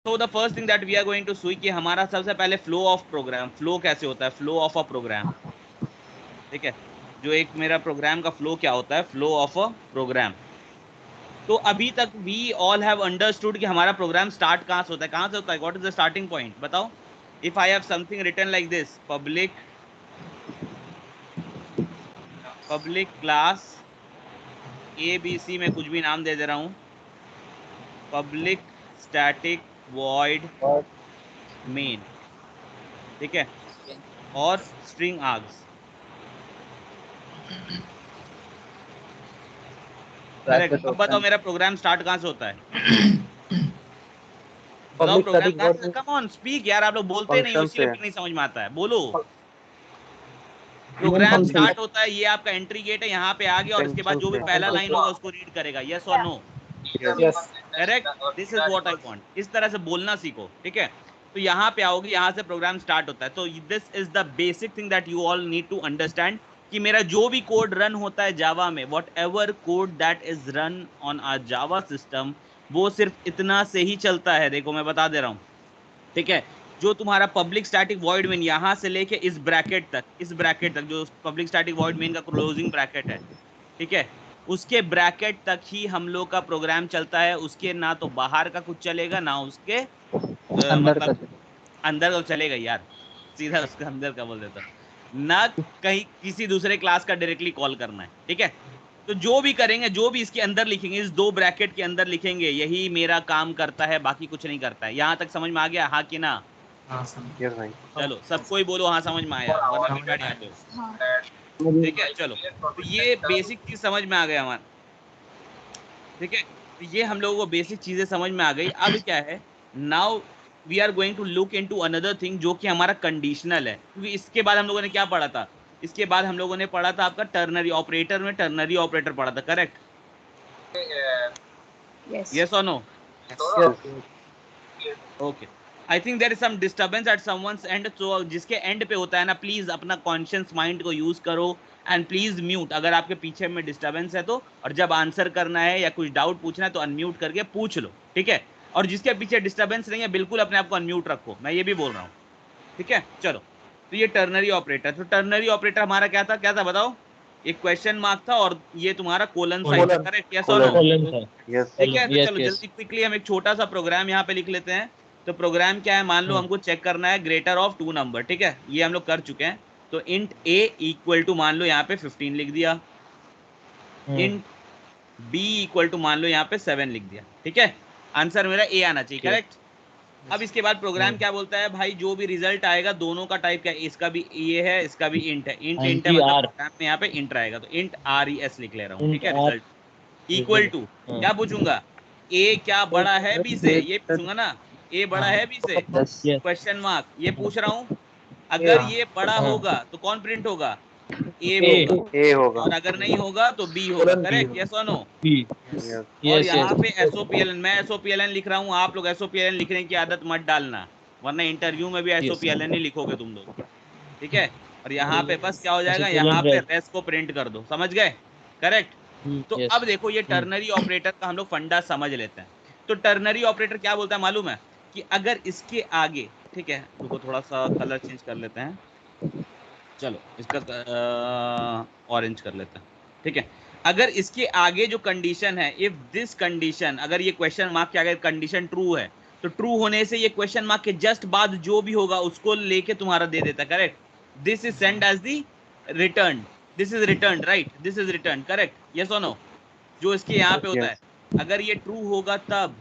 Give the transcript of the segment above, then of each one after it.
तो the first thing that we are going to see कि हमारा सबसे पहले फ्लो ऑफ प्रोग्राम, फ्लो कैसे होता है, फ्लो ऑफ अ प्रोग्राम, ठीक है। जो एक मेरा प्रोग्राम का फ्लो क्या होता है, फ्लो ऑफ अ प्रोग्राम। तो अभी तक वी ऑल हैव अंडरस्टूड कि हमारा प्रोग्राम स्टार्ट कहां से होता है, कहां से होता है, what is the starting point, बताओ। If I have something written like this, public class A B C, में कुछ भी नाम दे दे रहा हूं, पब्लिक स्टैटिक वॉइड मेन, ठीक है, और स्ट्रिंग आर्ग्स, करेक्ट। अब बताओ मेरा प्रोग्राम स्टार्ट कहां से होता है, बताओ पब्लिक प्रोग्राम स्टैटिक कहां से, वॉइड कम ऑन स्पीक यार, आप लोग बोलते नहीं हो फंक्शन इसीलिए से, फिर नहीं समझ में आता है, बोलो। मेन प्रोग्राम फंक्शन स्टार्ट होता है, ये आपका एंट्री गेट है, यहाँ पे आ गया, और इसके बाद फंक्शन जो भी से। पहला लाइन होगा उसको रीड करेगा, यस और no, yes correct. This is what I want, इस तरह से बोलना सीखो, ठीक है। तो यहाँ पे आओगे, यहाँ से प्रोग्राम स्टार्ट होता है। तो this is the basic thing that you all need to understand कि मेरा जो भी कोड रन होता है जावा में, whatever code that is run on our Java system, वो सिर्फ इतना से ही चलता है। देखो मैं बता दे रहा हूँ, ठीक है। जो तुम्हारा पब्लिक स्टैटिक वॉइड मेन यहां से लेके इस ब्रैकेट तक, इस ब्रैकेट तक जो पब्लिक स्टैटिक वॉइड मेन का क्लोजिंग ब्रैकेट है, ठीक है, उसके ब्रैकेट तक ही हम लोग का प्रोग्राम चलता है। उसके ना तो बाहर का कुछ चलेगा, ना उसके अंदर का। मतलब अंदर का चलेगा यार, सीधा उसके अंदर का बोल देता, ना कहीं किसी दूसरे क्लास का डायरेक्टली कॉल करना है, ठीक है। तो जो भी करेंगे, जो भी इसके अंदर लिखेंगे, इस दो ब्रैकेट के अंदर लिखेंगे, यही मेरा काम करता है, बाकी कुछ नहीं करता है। यहां तक समझ में आ गया, हाँ कि ना? यस भाई। चलो सबको ही बोलो हाँ समझ में आया, वरना फिर बैठ जाते हो, ठीक है। चलो तो ये बेसिक चीज समझ में आ गया हमारा, ठीक है। तो ये हम लोगों को बेसिक चीजें समझ में आ गई। अब क्या है, now we are going to look into another thing, जो कि हमारा कंडीशनल है। क्योंकि इसके बाद हम लोगों ने क्या पढ़ा था, इसके बाद हम लोगों ने पढ़ा था आपका टर्नरी ऑपरेटर, में टर्नरी ऑपरेटर पढ़ा था, करेक्ट? यस और no? Okay, I think there is some disturbance at someone's end, तो जिसके एंड पे होता है ना, प्लीज अपना कॉन्शियस माइंड को यूज करो एंड प्लीज म्यूट अगर आपके पीछे में डिस्टर्बेंस है तो। और जब आंसर करना है या कुछ डाउट पूछना है तो अनम्यूट करके पूछ लो, ठीक है। और जिसके पीछे डिस्टर्बेंस नहीं है, बिल्कुल अपने आप को अनम्यूट रखो, मैं ये भी बोल रहा हूँ, ठीक है। चलो, तो ये टर्नरी ऑपरेटर, तो टर्नरी ऑपरेटर हमारा क्या था, क्या था बताओ? एक क्वेश्चन मार्क था और ये तुम्हारा कोलन साइन था, करेक्ट? यस और नो? यस ठीक है। तो चलो जल्दी क्विकली हम एक छोटा सा प्रोग्राम यहाँ पे लिख लेते हैं। तो प्रोग्राम क्या है, मान लो हमको चेक करना है ग्रेटर ऑफ 2 नंबर, ठीक है, ये हम लोग कर चुके हैं। तो इंट ए इक्वल टू मान लो यहाँ पे 15 लिख दिया, इंट बी इक्वल टू मान लो यहाँ पे 7 लिख दिया, ठीक है। आंसर मेरा ए आना चाहिए, करेक्ट। अब इसके बाद प्रोग्राम क्या बोलता है भाई, जो भी रिजल्ट आएगा दोनों का टाइप क्या है, इसका भी ये है, इसका भी इंट है, इंट इंट है, मतलब प्रोग्राम में यहाँ पे इंट रहेगा, तो इंट आर ई एस लिख ले रहा हूँ, ठीक है। रिजल्ट इक्वल टू, क्या पूछूंगा, ए क्या बड़ा है बी से, ये पूछूंगा ना, ए बड़ा है बी से, क्वेश्चन मार्क, ये पूछ रहा हूं। अगर ये बड़ा होगा तो कौन प्रिंट होगा, ए होगा, ए होगा। और अगर नहीं होगा तो बी होगा, करेक्ट? यस और नो? यस और यहाँ पे एसओपीएलएन, मैं एसओपीएलएन लिख रहा हूँ, आप लोग एसओपीएलएन लिखने की आदत मत डालना, वरना इंटरव्यू में भी एसओपीएलएन ही लिखोगे तुम लोग, ठीक है। और यहाँ पे बस क्या हो जाएगा, यहाँ पे रेस को प्रिंट कर दो, समझ गए? करेक्ट। तो अब देखो ये टर्नरी ऑपरेटर का हम लोग फंडा समझ लेते हैं। तो टर्नरी ऑपरेटर क्या बोलता है मालूम है, कि अगर इसके आगे, ठीक है, रुको थोड़ा सा कलर चेंज कर लेते हैं, चलो इसका ऑरेंज कर लेते हैं, ठीक है। अगर इसके आगे जो कंडीशन है, इफ दिस कंडीशन, अगर ये क्वेश्चन मार्क के आगे कंडीशन ट्रू है, तो ट्रू होने से ये क्वेश्चन मार्क के जस्ट बाद जो भी होगा उसको लेके तुम्हारा दे देता है, correct? This is send as the return, this is return, right? This is return, correct? Yes और नो? जो इसके यहाँ पे होता है, यस अगर ये ट्रू होगा तब,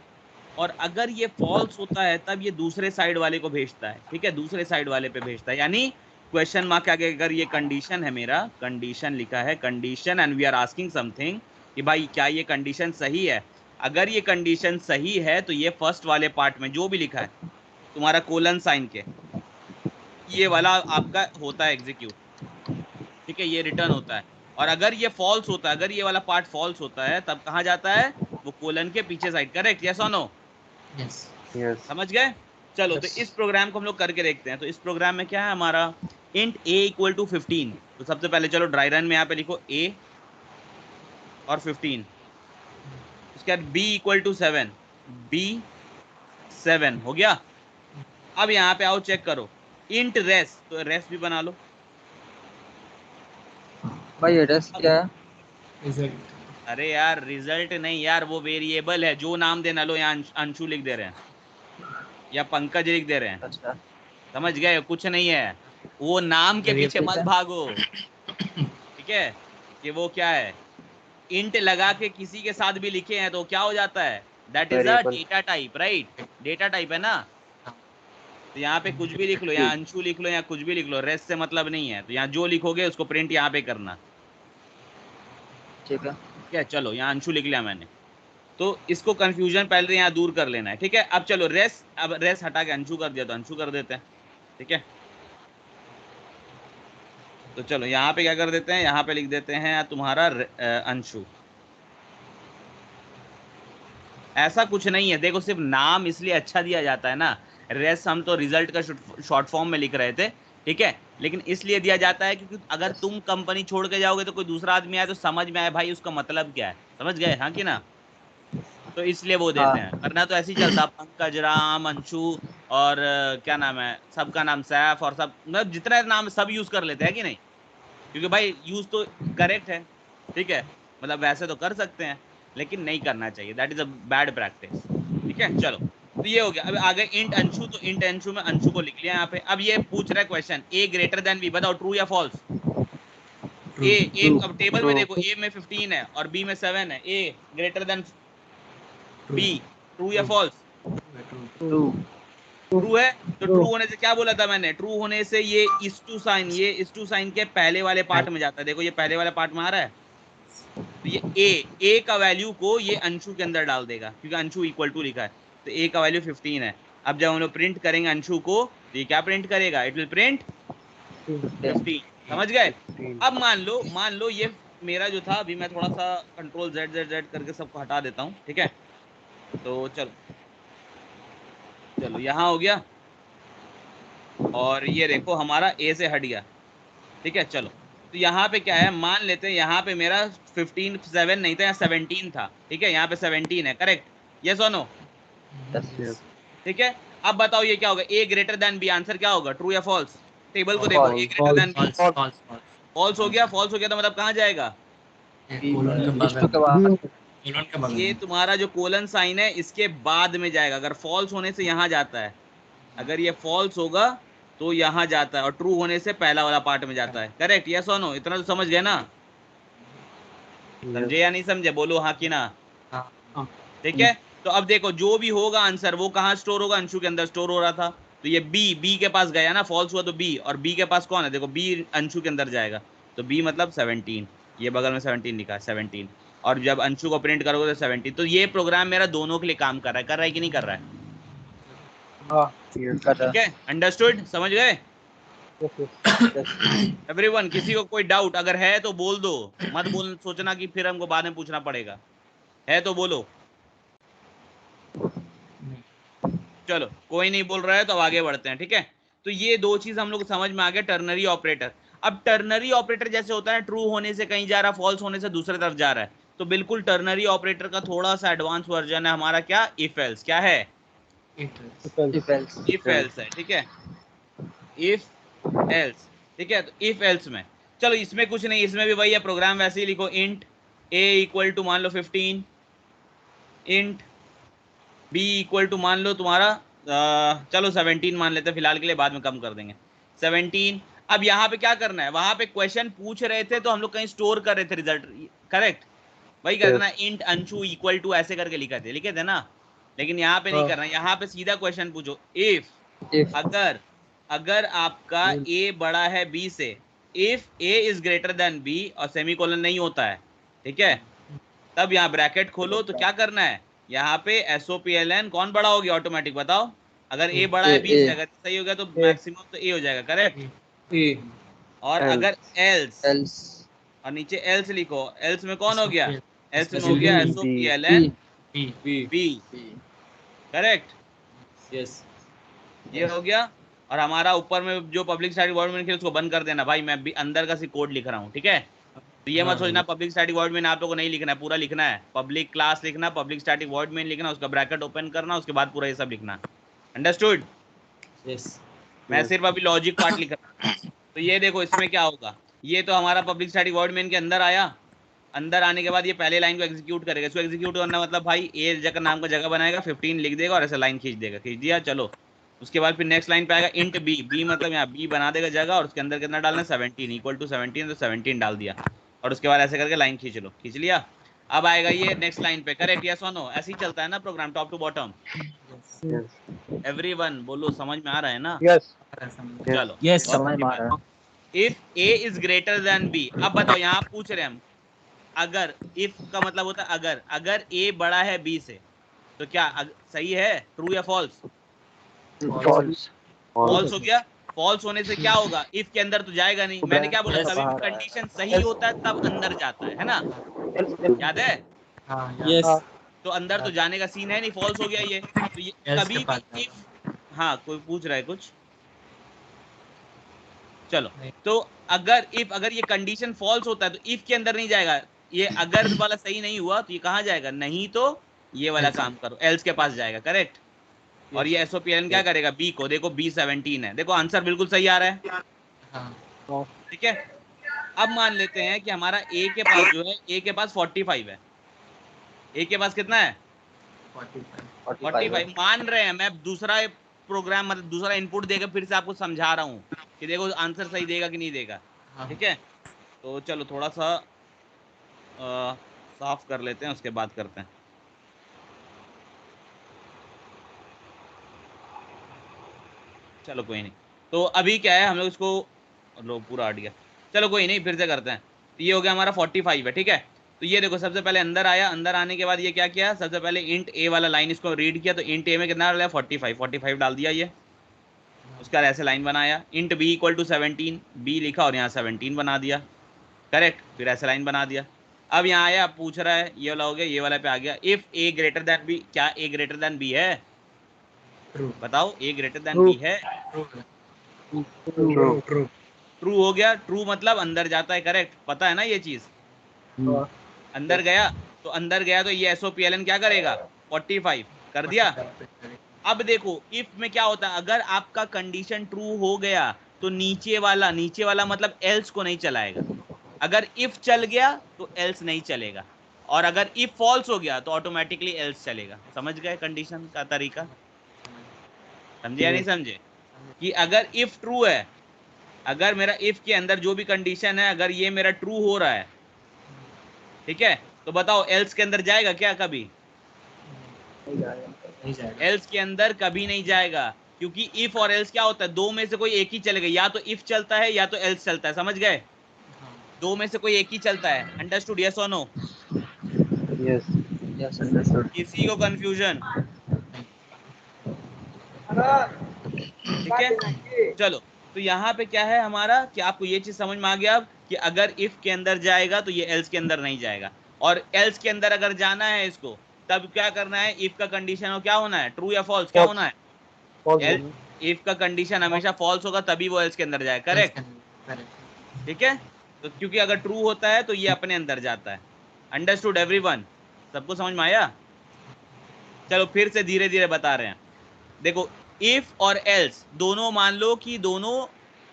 और अगर ये फॉल्स होता है तब ये दूसरे साइड वाले को भेजता है, ठीक है, दूसरे साइड वाले पे भेजता है। यानी क्वेश्चन मार्क के आगे अगर ये कंडीशन है, मेरा कंडीशन लिखा है, condition, and we are asking something, कि भाई क्या ये कंडीशन सही है, अगर ये कंडीशन सही है तो ये फर्स्ट वाले पार्ट में जो भी लिखा है तुम्हारा कोलन साइन के, ये वाला आपका होता है एग्जीक्यूट, ठीक है, ये रिटर्न होता है। और अगर ये फॉल्स होता है, अगर ये वाला पार्ट फॉल्स होता है, तब कहाँ जाता है, वो कोलन के पीछे साइड, करेक्ट? यस और नो? यस समझ गए? चलो तो इस प्रोग्राम को हम लोग करके देखते हैं। तो इस प्रोग्राम में क्या है हमारा, इंट ए इक्वल टू 15। तो सबसे पहले चलो ड्राई रन में यहाँ पे लिखो ए और 15, उसके बाद बी इक्वल टू 7, बी 7 हो गया। अब यहाँ पे आओ चेक करो, इंट रेस, तो रेस भी बना लो भाई एड्रेस क्या है? रिजल्ट। अरे यार रिजल्ट नहीं यार, वो वेरिएबल है, जो नाम देना लो, यहाँ अंशु लिख दे रहे हैं या पंकज लिख दे रहे हैं, अच्छा समझ गए? कुछ नहीं है, वो नाम के पीछे ठीक मत है। भागो, ठीक है? कि वो क्या है, इंट लगा के किसी के साथ भी लिखे हैं तो क्या हो जाता है, that is a Variable. Data type, right? Data type है ना। तो यहाँ पे कुछ भी लिख लो, यहाँ अंशु लिख लो या कुछ भी लिख लो, रेस्ट से मतलब नहीं है, तो यहाँ जो लिखोगे उसको प्रिंट यहाँ पे करना, ठीक है। ठीक है? चलो यहाँ अंशु लिख लिया मैंने, तो इसको कंफ्यूजन पहले यहाँ दूर कर लेना है, ठीक है? अब चलो रेस, अब रेस हटा के अंशु कर दिया तो अंशु कर देते हैं, ठीक है? तो चलो यहाँ पे क्या कर देते हैं, यहाँ पे लिख देते हैं तुम्हारा अंशु। ऐसा कुछ नहीं है, देखो सिर्फ नाम इसलिए अच्छा दिया जाता है ना, रेस हम तो रिजल्ट का शॉर्ट फॉर्म में लिख रहे थे, ठीक है? लेकिन इसलिए दिया जाता है क्योंकि अगर तुम कंपनी छोड़ के जाओगे तो कोई दूसरा आदमी आए तो समझ में आए भाई उसका मतलब क्या है, समझ गए? हाँ कि ना? तो इसलिए वो देते हैं, वरना तो ऐसे ही चलता, पंकज, राम, अंशु और क्या नाम है सबका नाम, सैफ और सब, मतलब जितना नाम सब यूज कर लेते हैं कि नहीं, क्योंकि भाई यूज तो करेक्ट है, ठीक है? मतलब वैसे तो कर सकते हैं लेकिन नहीं करना चाहिए, that is a bad practice, ठीक है? चलो तो ये हो गया। अब आगे इंट अंशु, तो इंट अंशु में अंशु को लिख लिया यहाँ पे। अब ये पूछ रहा है क्वेश्चन, ए ग्रेटर देन बी, बताओ ट्रू या फॉल्स? ए, अब टेबल में देखो, ए में 15 है और बी में 7 है, ए ग्रेटर देन बी, ट्रू या फॉल्स? ट्रू। ट्रू है, तो ट्रू होने से क्या बोला था मैंने, ट्रू होने से ये इस टू साइन, ये इस टू साइन के पहले वाले पार्ट में जाता है, देखो ये पहले वाले पार्ट में आ रहा है, तो ये ए का वैल्यू को ये अंशु के अंदर डाल देगा क्योंकि अंशु इक्वल टू लिखा है, तो ए का वैल्यू 15 है। अब जब हम लोग प्रिंट करेंगे अंशु को तो ये क्या प्रिंट करेगा, इट विल प्रिंट 15, समझ गए? अब मान लो ये मेरा जो था, अभी मैं थोड़ा सा कंट्रोल Z करके सबको हटा देता हूँ, ठीक है? तो चलो यहाँ हो गया, और ये देखो हमारा ए से हट गया, ठीक है? चलो तो यहाँ पे क्या है, मान लेते हैं यहाँ पे मेरा 15 7 नहीं था, यहाँ 17 था, ठीक है? यहाँ पे 17 है, करेक्ट? यस और नो? Yes. ठीक है? अब बताओ ये क्या होगा, ए ग्रेटर देन बी, आंसर क्या होगा, ट्रू या फॉल्स? टेबल को देखो, ए ग्रेटर देन बी, फॉल्स हो गया, फॉल्स हो गया तो मतलब कहाँ जाएगा, ये तुम्हारा जो कोलन साइन है इसके बाद में जाएगा, अगर फॉल्स होने से यहाँ जाता है, अगर ये फॉल्स होगा तो यहाँ जाता है, और ट्रू होने से पहला वाला पार्ट में जाता है, करेक्ट? यस और नो? इतना तो समझ गए ना? समझे या नहीं समझे, बोलो हाँ कि ना? ठीक है? तो अब देखो जो भी होगा आंसर वो कहाँ स्टोर होगा, अंशु के अंदर स्टोर हो रहा था, तो ये बी के पास गया ना, फॉल्स हुआ तो बी, और बी के पास कौन है, देखो बी अंशु के अंदर जाएगा, तो बी मतलब 17, ये बगल में 17 लिखा है, 17, और जब अंशु को प्रिंट करोगे तो 17, तो ये प्रोग्राम मेरा दोनों के लिए काम कर रहा है कि नहीं कर रहा है? ठीक है, अंडरस्टूड, समझ गए एवरीवन? किसी को कोई डाउट अगर है तो बोल दो, मत बोल सोचना कि फिर हमको बाद में पूछना पड़ेगा, है तो बोलो। चलो कोई नहीं बोल रहा है तो अब आगे बढ़ते हैं, ठीक है? तो ये दो चीज हम लोग समझ में आ गया, टर्नरी ऑपरेटर। अब टर्नरी ऑपरेटर जैसे होता है, ट्रू होने से कहीं जा रहा है, फॉल्स होने से दूसरे तरफ जा रहा है, तो बिल्कुल टर्नरी ऑपरेटर का थोड़ा सा एडवांस वर्जन है हमारा, क्या, इफ एल्स। क्या है? इफ एल्स है, ठीक है? इफ एल्स, ठीक है? तो इफ एल्स में चलो इसमें कुछ नहीं, इसमें भी वही है, प्रोग्राम वैसे ही लिखो, इंट ए इक्वल टू मान लो 15, इंट बी इक्वल टू मान लो तुम्हारा चलो 17 मान लेते हैं फिलहाल के लिए, बाद में कम कर देंगे 17। अब यहाँ पे क्या करना है, वहां पे क्वेश्चन पूछ रहे थे तो हम लोग कहीं स्टोर कर रहे थे रिजल्ट, करेक्ट? वही करना ना, इंट अंशु इक्वल टू ऐसे करके लिखे थे ना, लेकिन यहाँ पे नहीं करना, यहाँ पे सीधा क्वेश्चन पूछो, इफ अगर आपका ए बड़ा है बी से, if A is greater than B और सेमीकोलन नहीं होता है, ठीक है? तब यहाँ ब्रैकेट खोलो, तो क्या करना है, यहाँ पे SOPLN कौन बड़ा हो गया ऑटोमेटिक, बताओ? अगर ए बड़ा है बी से, अगर सही हो गया तो मैक्सिमम तो ए हो जाएगा, करेक्ट? और अगर एल्स, और नीचे एल्स लिखो, एल्स में कौन हो गया, एल्स में हो गया SOPLN बी, करेक्ट? यस, ये हो गया। और हमारा ऊपर में जो पब्लिक स्टैटिक वॉइड मेन उसको बंद कर देना भाई, मैं भी अंदर का सी कोड लिख रहा हूँ, ठीक है? तो ये मत सोचना पब्लिक स्टैटिक वॉइड मेन आप लोगों को नहीं लिखना है, पूरा लिखना है, पब्लिक क्लास लिखना, पब्लिक स्टैटिक वॉइड मेन लिखना, उसका ब्रैकेट ओपन करना, उसके बाद पूरा ये सब लिखना, अंडरस्टूड? Yes. मैं सिर्फ अभी लॉजिक पार्ट लिख रहा हूँ। तो ये देखो इसमें क्या होगा, ये तो हमारा पब्लिक स्टैटिक वॉइड मेन के अंदर आया, अंदर आने के बाद ये पहले लाइन को एग्जीक्यूट करेगा। इसको एग्जीक्यूट करना मतलब भाई ए जगह नाम का जगह बनाएगा, 15 लिख देगा और ऐसे लाइन खींच देगा, खींच दिया चलो। उसके बाद फिर नेक्स्ट लाइन पे आएगा इंट बी, बी मतलब यहाँ बी बना देगा जगह और उसके अंदर कितना डालना है 17 इक्वल टू 17, तो 17 डाल दिया और उसके बाद ऐसे करके लाइन खींच लो, खींच लिया। अब आएगा ये नेक्स्ट लाइन पे, करेक्ट यस और नो? ऐसे ही चलता है ना program top to bottom. Yes. Everyone बोलो समझ में आ रहा है ना? Yes. चलो Yes. समझ में आ रहा है। If A is greater than B, अब बताओ यहाँ पूछ रहे हैं हम, अगर इफ का मतलब होता है अगर ए बड़ा है बी से तो क्या सही है, ट्रू या फॉल्स? फॉल्स। फॉल्स हो गया। फॉल्स होने से क्या होगा, इफ के अंदर तो जाएगा नहीं। मैंने क्या बोला, कभी भी कंडीशन सही होता है तब अंदर जाता है ना, याद है? Yes. तो अंदर तो जाने का सीन है नहीं, फॉल्स हो गया ये। तो ये कभी भी इफ, हाँ कोई पूछ रहा है कुछ, चलो। तो अगर ये कंडीशन फॉल्स होता है तो इफ के अंदर नहीं जाएगा, ये अगर वाला सही नहीं हुआ तो ये कहाँ जाएगा, नहीं तो ये वाला काम करो एल्स के पास जाएगा, करेक्ट। और ये एसओपीएलएन क्या करेगा, बी को, देखो बी 17 है, देखो आंसर बिल्कुल सही आ रहा है, ठीक है। अब मान लेते हैं कि हमारा ए के पास जो है, ए के पास 45 है, ए के पास कितना है 45 मान रहे हैं। मैं दूसरा प्रोग्राम मतलब दूसरा इनपुट देकर फिर से आपको समझा रहा हूँ कि देखो आंसर सही देगा कि नहीं देगा, ठीक है। तो चलो थोड़ा सा साफ कर लेते हैं, उसके बाद करते हैं। चलो कोई नहीं, तो अभी क्या है हम लोग इसको लो पूरा हट गया, चलो कोई नहीं फिर से करते हैं। तो ये हो गया हमारा 45 है, ठीक है। तो ये देखो सबसे पहले अंदर आया, अंदर आने के बाद ये क्या किया, सबसे पहले इंट ए वाला लाइन इसको रीड किया, तो इंट ए में कितना डाला 45 डाल दिया ये। उसका ऐसे लाइन बनाया, int B equal to 17, B लिखा और यहाँ 17 बना दिया, करेक्ट। फिर ऐसे लाइन बना दिया। अब यहाँ आया, पूछ रहा है ये वाला हो गया, ये वाला पे आ गया, if A greater than B, क्या ए ग्रेटर देन बी है? बताओ ए ग्रेटर देन बी है? ट्रू हो गया। ट्रू मतलब अंदर जाता है, करेक्ट, पता है ना ये चीज। अंदर गया तो ये एसओपीएलएन क्या करेगा 45 कर दिया। अब देखो इफ में क्या होता है, अगर आपका कंडीशन ट्रू हो गया तो नीचे वाला मतलब एल्स को नहीं चलाएगा। अगर इफ चल गया तो एल्स नहीं चलेगा, और अगर इफ फॉल्स हो गया तो ऑटोमेटिकली एल्स चलेगा। समझ गए कंडीशन का तरीका? समझे या नहीं समझे? कि अगर इफ ट्रू है, अगर मेरा इफ के अंदर जो भी कंडीशन है अगर ये मेरा ट्रू हो रहा है, ठीक है, तो बताओ एल्स के अंदर जाएगा क्या कभी? एल्स के अंदर कभी नहीं जाएगा, क्योंकि इफ और एल्स क्या होता है, दो में से कोई एक ही चलेगा, या तो इफ चलता है या तो एल्स चलता है। समझ गए? दो में से कोई एक ही चलता है। अंडरस्टूड यस और नो? Yes. Yes understood. किसी को कंफ्यूजन? ठीक है, चलो। तो यहाँ पे क्या है हमारा कि आपको ये चीज समझ में आ गया अब कि अगर इफ के अंदर जाएगा तो ये एल्स के अंदर नहीं जाएगा, और एल्स के अंदर अगर जाना है इसको तब क्या करना है, इफ का कंडीशन हो क्या होना है, ट्रू या फॉल्स, क्या होना है? इफ का कंडीशन हमेशा फॉल्स होगा तभी वो एल्स के अंदर जाएगा, करेक्ट। ठीक है, तो क्योंकि अगर ट्रू होता है तो ये अपने अंदर जाता है। Understood everyone? सबको समझ में आया? चलो फिर से धीरे धीरे बता रहे हैं। देखो इफ और एल्स दोनों मान लो कि दोनों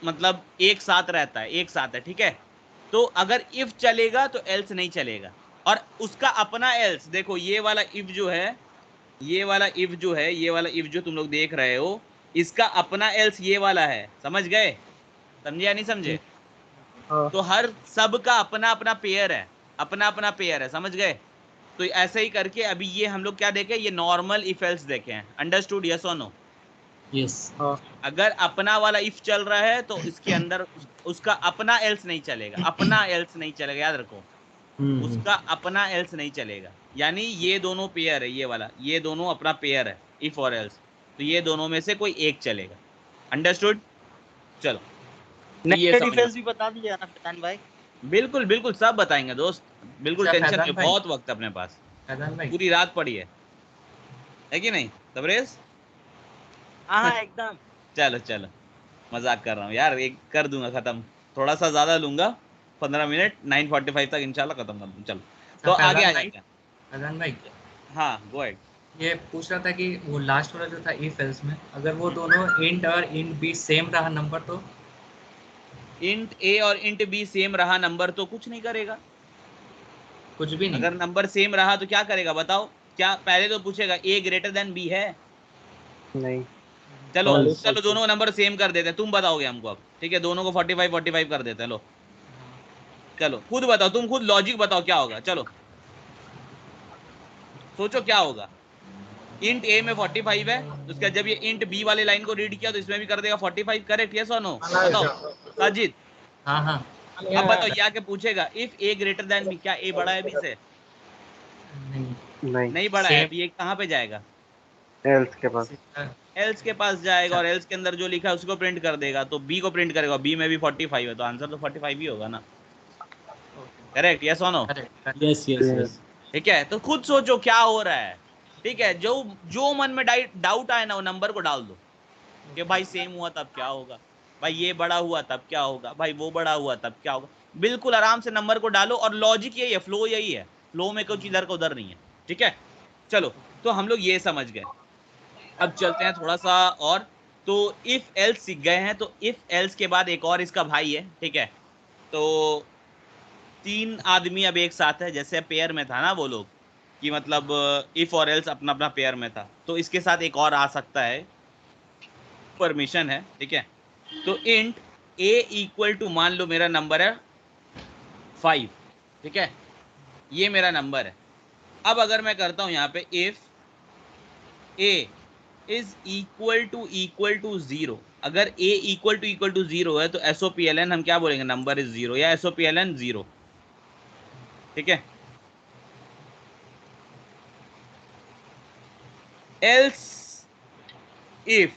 मतलब एक साथ रहता है, एक साथ है, ठीक है। तो अगर इफ चलेगा तो एल्स नहीं चलेगा, और उसका अपना एल्स, देखो ये वाला इफ जो है, ये वाला इफ जो है, ये वाला इफ जो तुम लोग देख रहे हो, इसका अपना एल्स ये वाला है। समझ गए? समझे या नहीं समझे? तो हर सब का अपना अपना पेयर है, अपना अपना पेयर है। समझ गए? तो ऐसे ही करके अभी ये हम लोग क्या देखे, ये नॉर्मल इफ एल्स देखे हैं। अंडरस्टूड यस और नो? Yes. अगर अपना वाला इफ चल रहा है तो इसके अंदर उसका अपना एल्स नहीं चलेगा, अपना एल्स नहीं चलेगा, याद रखो, उसका अपना एल्स नहीं चलेगा। यानी ये दोनों पेयर है, ये वाला, ये दोनों अपना पेयर है इफ और एल्स, तो ये दोनों में से कोई एक चलेगा। अंडरस्टूड? चलो नेक्स्ट डिफेंस भी बता दीजिए ना फैजान भाई। बिल्कुल बिल्कुल सब बताएंगे दोस्त, बिल्कुल अच्छा, टेंशन फैजान में, भाई। बहुत वक्त अपने पास, फैजान भाई, पूरी रात पड़ी है कि नहीं तबरेज? हाँ एकदम। चलो चलो, मजाक कर रहा हूँ यार, एक कर दूंगा खत्म, थोड़ा सा ज्यादा लूंगा, 15 मिनट, 9:45 तक इंशाल्लाह खत्म कर दूँ। चलो तो आगे आ जाते हैं। फैजान भाई, हाँ गो अहेड। ये पूछ रहा था कि वो लास्ट वाला जो था इफ एल्स में, अगर वो दोनों इंट और इंट बी सेम रहा नंबर तो इंट ए और इंट बी सेम रहा नंबर तो कुछ नहीं करेगा, कुछ भी नहीं। अगर नंबर सेम रहा तो क्या करेगा बताओ? क्या पहले तो पूछेगा ए ग्रेटर देन बी है? नहीं। चलो False. चलो दोनों नंबर सेम कर देते हैं, तुम बताओगे हमको अब, ठीक है? दोनों को 45 45 कर देते हैं, लो चलो खुद बताओ, तुम खुद लॉजिक बताओ क्या होगा, चलो सोचो क्या होगा। इंट ए में 45 है, तो उसका जब ये इंट बी वाले लाइन को रीड किया तो इसमें भी कर देगा 45, करेक्ट? यस और नो? बताओ साजिद। हाँ हाँ। अब बताओ या के पूछेगा if A greater than B, क्या ए बड़ा है बी से? नहीं। नहीं। नहीं बड़ा है, Same. तो ये कहाँ पे जाएगा? एल्स के पास। एल्स के पास जाएगा, और एल्स के अंदर जो लिखा है उसको प्रिंट कर देगा, तो बी को प्रिंट करेगा, बी में भी 45 है, तो आंसर तो 45 ही होगा ना, करेक्ट? यस और नो? Yes yes yes. ठीक है, तो खुद सोचो क्या हो रहा है, ठीक है? जो जो मन में डाउट आए ना वो नंबर को डाल दो, कि भाई सेम हुआ तब क्या होगा, भाई ये बड़ा हुआ तब क्या होगा, भाई वो बड़ा हुआ तब क्या होगा। बिल्कुल आराम से नंबर को डालो, और लॉजिक यही है, फ्लो यही है, फ्लो में कुछ इधर का उधर नहीं है, ठीक है? चलो, तो हम लोग ये समझ गए। अब चलते हैं थोड़ा सा और, तो इफ एल्स सीख गए हैं, तो इफ एल्स के बाद एक और इसका भाई है, ठीक है? तो 3 आदमी अब एक साथ है, जैसे पेयर में था ना वो लोग, कि मतलब इफ और एल्स अपना अपना पेयर में था, तो इसके साथ एक और आ सकता है, परमिशन है, ठीक है? तो इंट ए इक्वल टू, मान लो मेरा नंबर है 5, ठीक है? ये मेरा नंबर है। अब अगर मैं करता हूं यहाँ पे if A is equal to 0, अगर a इक्वल टू 0 है तो SOPLN हम क्या बोलेंगे? नंबर इज 0, या SOPLN 0, ठीक है? Else if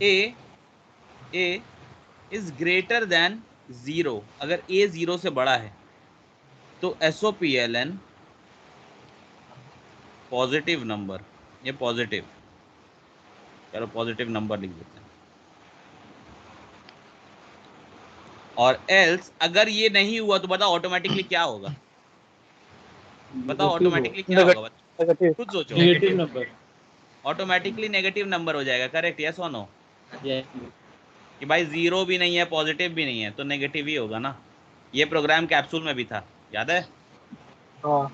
a is greater then 0, अगर a 0 से बड़ा है तो SOPLN पॉजिटिव नंबर, ये पॉजिटिव, चलो पॉजिटिव नंबर लिख देते हैं। और एल्स अगर ये नहीं हुआ तो बताओ ऑटोमेटिकली क्या होगा? बताओ ऑटोमेटिकली क्या होगा, बताओ खुद सोचो। Negative number. Automatically negative number हो जाएगा, करेक्ट? यस और नो? यस। कि भाई जीरो भी नहीं है पॉजिटिव भी नहीं है, तो नेगेटिव ही होगा ना। ये प्रोग्राम कैप्सूल में भी था, याद है? हाँ।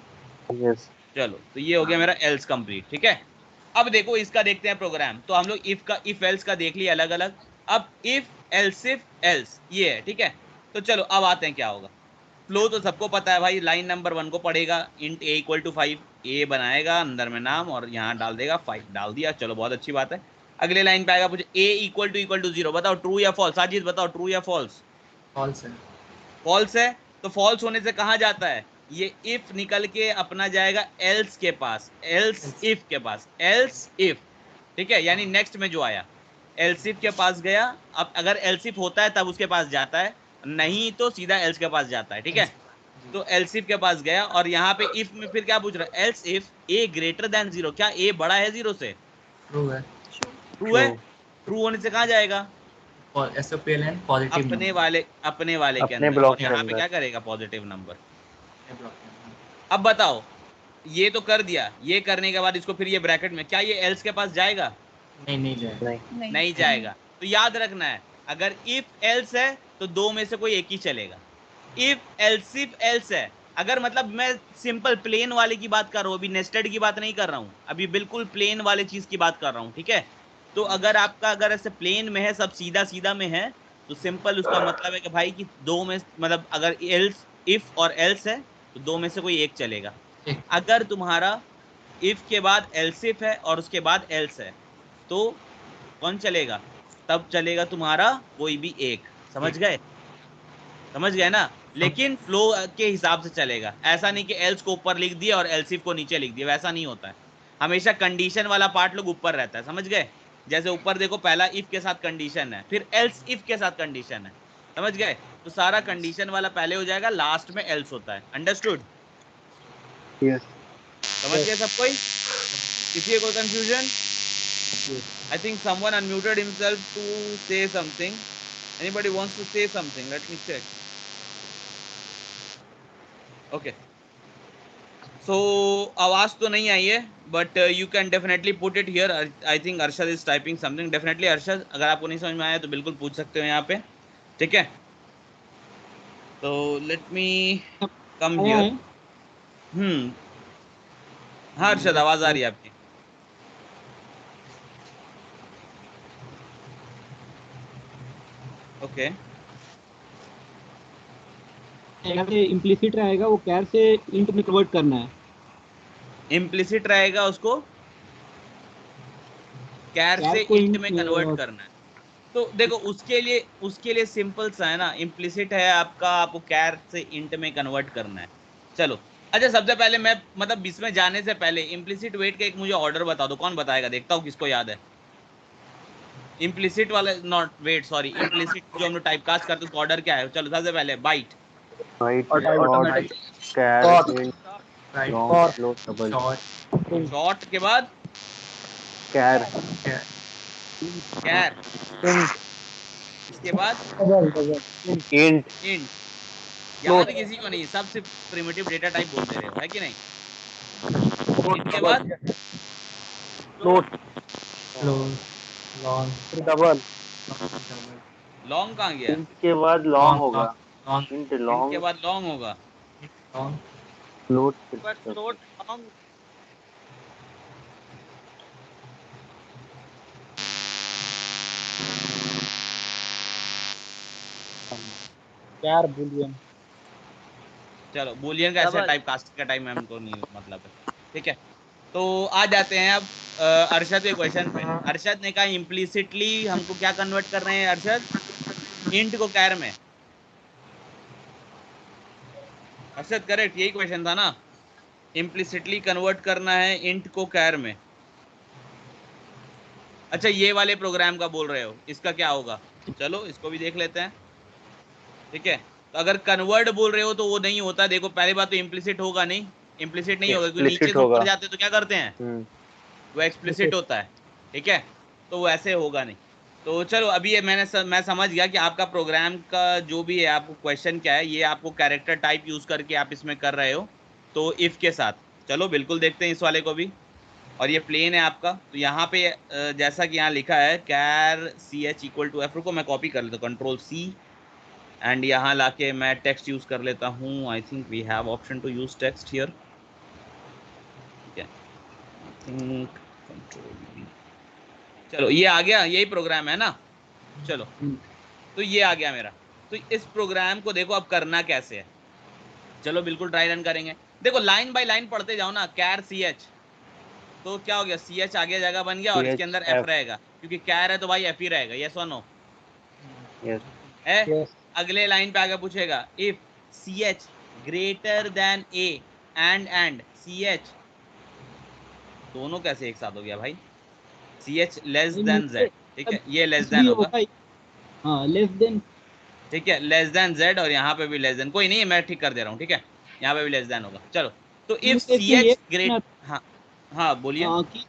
यस। चलो, तो ये हो गया मेरा एल्स कंप्लीट, ठीक है? अब देखो इसका देखते हैं प्रोग्राम। तो हम लोग इफ का, इफ एल्स का देख लिया अलग अलग। अब इफ एल्स इफ एल्स ये है, ठीक है? तो चलो अब आते हैं क्या होगा। फ्लो तो सबको पता है भाई, लाइन नंबर 1 को पढ़ेगा, इंट ए इक्वल टू 5, ए बनाएगा अंदर में नाम और यहाँ डाल देगा 5, डाल दिया, चलो बहुत अच्छी बात है। अगले लाइन पे आएगा, पूछे ए इक्वल टू 0, बताओ ट्रू या फॉल्स? साजिद बताओ ट्रू या फॉल्स? फॉल्स है। फॉल्स है, तो फॉल्स होने से कहाँ जाता है? ये इफ निकल के अपना जाएगा एल्स के पास, एल्स इफ के पास, एल्स इफ, ठीक है? यानी नेक्स्ट में जो आया एल्स इफ के पास गया। अब अगर एल्स इफ होता है तब उसके पास जाता है, नहीं तो सीधा एल्स के पास जाता है, ठीक है? तो एल्स इफ के पास गया, और यहाँ पे इफ में फिर क्या पूछ रहा है? Else if A greater then 0, क्या ए बड़ा है 0 से? ट्रू है। ट्रू है, ट्रू होने से कहाँ जाएगा? और SOPLN पॉजिटिव अपने वाले के अपने अंदर, ब्लॉक और के यहाँ पे अंदर। क्या करेगा? Positive number. नंबर। अब बताओ, ये तो कर दिया, ये करने के बाद इसको फिर ये ब्रैकेट में, क्या ये एल्स के पास जाएगा? नहीं नहीं जाए। नहीं। नहीं जाएगा। तो याद रखना है, अगर इफ एल्स है तो दो में से कोई एक ही चलेगा। इफ एल्स है, अगर मतलब मैं सिंपल प्लेन वाले की बात कर रहा हूँ, अभी नेस्टेड की बात नहीं कर रहा हूँ, अभी बिल्कुल प्लेन वाले चीज की बात कर रहा हूँ, ठीक है? तो अगर आपका, अगर ऐसे प्लेन में है, सब सीधा सीधा में है, तो सिंपल उसका मतलब है कि भाई कि दो में, मतलब अगर एल्स, इफ और एल्स है तो दो में से कोई एक चलेगा। अगर तुम्हारा इफ के बाद एल्सिफ है और उसके बाद एल्स है, तो कौन चलेगा? तब चलेगा तुम्हारा कोई भी एक। समझ गए? समझ गए ना? लेकिन फ्लो के हिसाब से चलेगा, ऐसा नहीं कि एल्स को ऊपर लिख दिया और एल्सिफ को नीचे लिख दिया, वैसा नहीं होता है। हमेशा कंडीशन वाला पार्ट लोग ऊपर रहता है, समझ गए? जैसे ऊपर देखो, पहला इफ के साथ कंडीशन है, फिर एल्स इफ के साथ कंडीशन है, समझ गए? तो सारा कंडीशन वाला पहले हो जाएगा, लास्ट में एल्स होता है। अंडरस्टूड? यस। समझ गए सब कोई? किसी को confusion? I think someone unmuted himself to say something. Anybody wants to say something? Let me check. Okay. सो आवाज तो नहीं आई है, but you can definitely put it here. I think Arshad is typing something. Definitely Arshad, अगर आपको नहीं समझ में आया तो बिल्कुल पूछ सकते हो यहाँ पे, ठीक है। तो लेट मी कम आया हियर। है। हाँ अरशद, आवाज आ रही है आपकी। ओके इम्प्लिसिट रहेगा, वो कैर से इंट में कन्वर्ट करना है। इम्प्लिसिट रहेगा, उसको कैर कैर से को इंट में कन्वर्ट करना है। तो देखो उसके लिए सिंपल सा है ना, इम्प्लिसिट है आपका, आपको कैर से इंट में कन्वर्ट करना है। चलो अच्छा, सबसे पहले मैं मतलब इसमें जाने से पहले इम्प्लिसिट वेट का एक मुझे ऑर्डर बता दो, कौन बताएगा, देखता हूँ किसको याद है। इम्प्लिसिट वाला, नॉट वेट, सॉरी, इम्प्लिसिट जो हम लोग टाइप कास्ट करते हैं उसका ऑर्डर क्या है। चलो सबसे पहले byte, Byte, Automatic. short, char, int, right, long, float, double. Short, short के बाद Char, कैर, इसके बाद int, इंट। याद किसी को नहीं, सब सिर्फ प्रिमिटिव डेटा टाइप बोल दे रहे हो, है कि नहीं। इंट के बाद float, लॉन्ग, double. लॉन्ग कहाँ गया। int के बाद long होगा. लॉन्ग, int इंट long, के बाद लॉन्ग होगा। Long, float, But float long. Char boolean. चलो बूलियन का ऐसा Double. टाइप कास्ट का टाइप हमको नहीं मतलब है, ठीक है। तो आ जाते हैं अब अरशद के क्वेश्चन पे। अरशद ने कहा इम्प्लिसिटली हमको क्या कन्वर्ट कर रहे हैं अरशद, इंट को कैर में। अरशद करेक्ट, यही क्वेश्चन था ना, इम्प्लिसिटली कन्वर्ट करना है इंट को कैर में। अच्छा ये वाले प्रोग्राम का बोल रहे हो, इसका क्या होगा, चलो इसको भी देख लेते हैं, ठीक है। तो अगर कन्वर्ट बोल रहे हो तो वो नहीं होता। देखो पहली बात तो इम्प्लिसिट होगा नहीं, इम्प्लिसिट नहीं होगा, क्योंकि नीचे explicit से ऊपर होगा. जाते तो क्या करते हैं, वो एक्सप्लिसिट होता है, ठीक है। तो वो ऐसे होगा नहीं। तो चलो अभी ये मैं समझ गया कि आपका प्रोग्राम का जो भी है, आपको क्वेश्चन क्या है, ये आपको कैरेक्टर टाइप यूज करके आप इसमें कर रहे हो, तो इफ के साथ। चलो बिल्कुल देखते हैं इस वाले को भी। और ये प्लेन है आपका, तो यहाँ पे जैसा कि यहाँ लिखा है char c h equal to f, रुको मैं कॉपी कर लेता हूँ, कंट्रोल सी, एंड यहाँ लाके मैं टेक्स्ट यूज कर लेता हूँ। I think we have option to use text here, ठीक है। आई थिंक कंट्रोल वी, चलो ये आ गया, यही प्रोग्राम है ना। चलो तो ये आ गया मेरा। तो इस प्रोग्राम को देखो अब करना कैसे है, चलो बिल्कुल ट्राई रन करेंगे। देखो लाइन बाय लाइन पढ़ते जाओ ना। कैर सी एच, तो क्या हो गया, सी एच आगे जगह बन गया और इसके अंदर एफ रहेगा, क्योंकि कैर है तो भाई एफ ही रहेगा, यस और नो Yes. है। अगले लाइन पे आगे पूछेगा if C H greater than A and C H, दोनों कैसे एक साथ हो गया भाई, C H less than Z, ठीक है, ये लेस देन होगा, हाँ लेस देन, ठीक है, लेस देन जेड, और यहाँ पे भी लेस देन, कोई नहीं है मैं ठीक कर दे रहा हूँ, ठीक है, यहाँ पे भी लेस देन होगा। चलो तो इफ सी एच ग्रेट, हाँ हाँ बोलिए। कि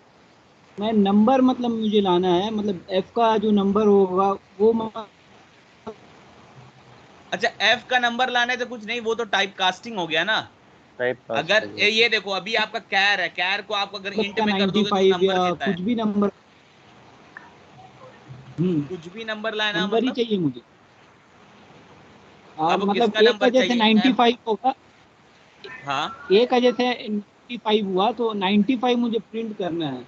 मैं नंबर मतलब मुझे लाना है, मतलब एफ का जो नंबर होगा वो अच्छा एफ का नंबर लाने तो कुछ नहीं, वो तो टाइप कास्टिंग हो गया ना। Typecast अगर हो गया. ये देखो अभी आपका कैर है, कैर को आप अगर इंट में कर दोगे तो 95 नंबर या देता है, कुछ भी नंबर, कुछ भी नंबर लाना नंबर ही मतलब। चाहिए मुझे। अब मतलब किसका एक का नंबर जैसे चाहिए, एफ, 95 होगा, हाँ एक का जैसे 95 हुआ तो 95 मुझे प्रिंट करना है।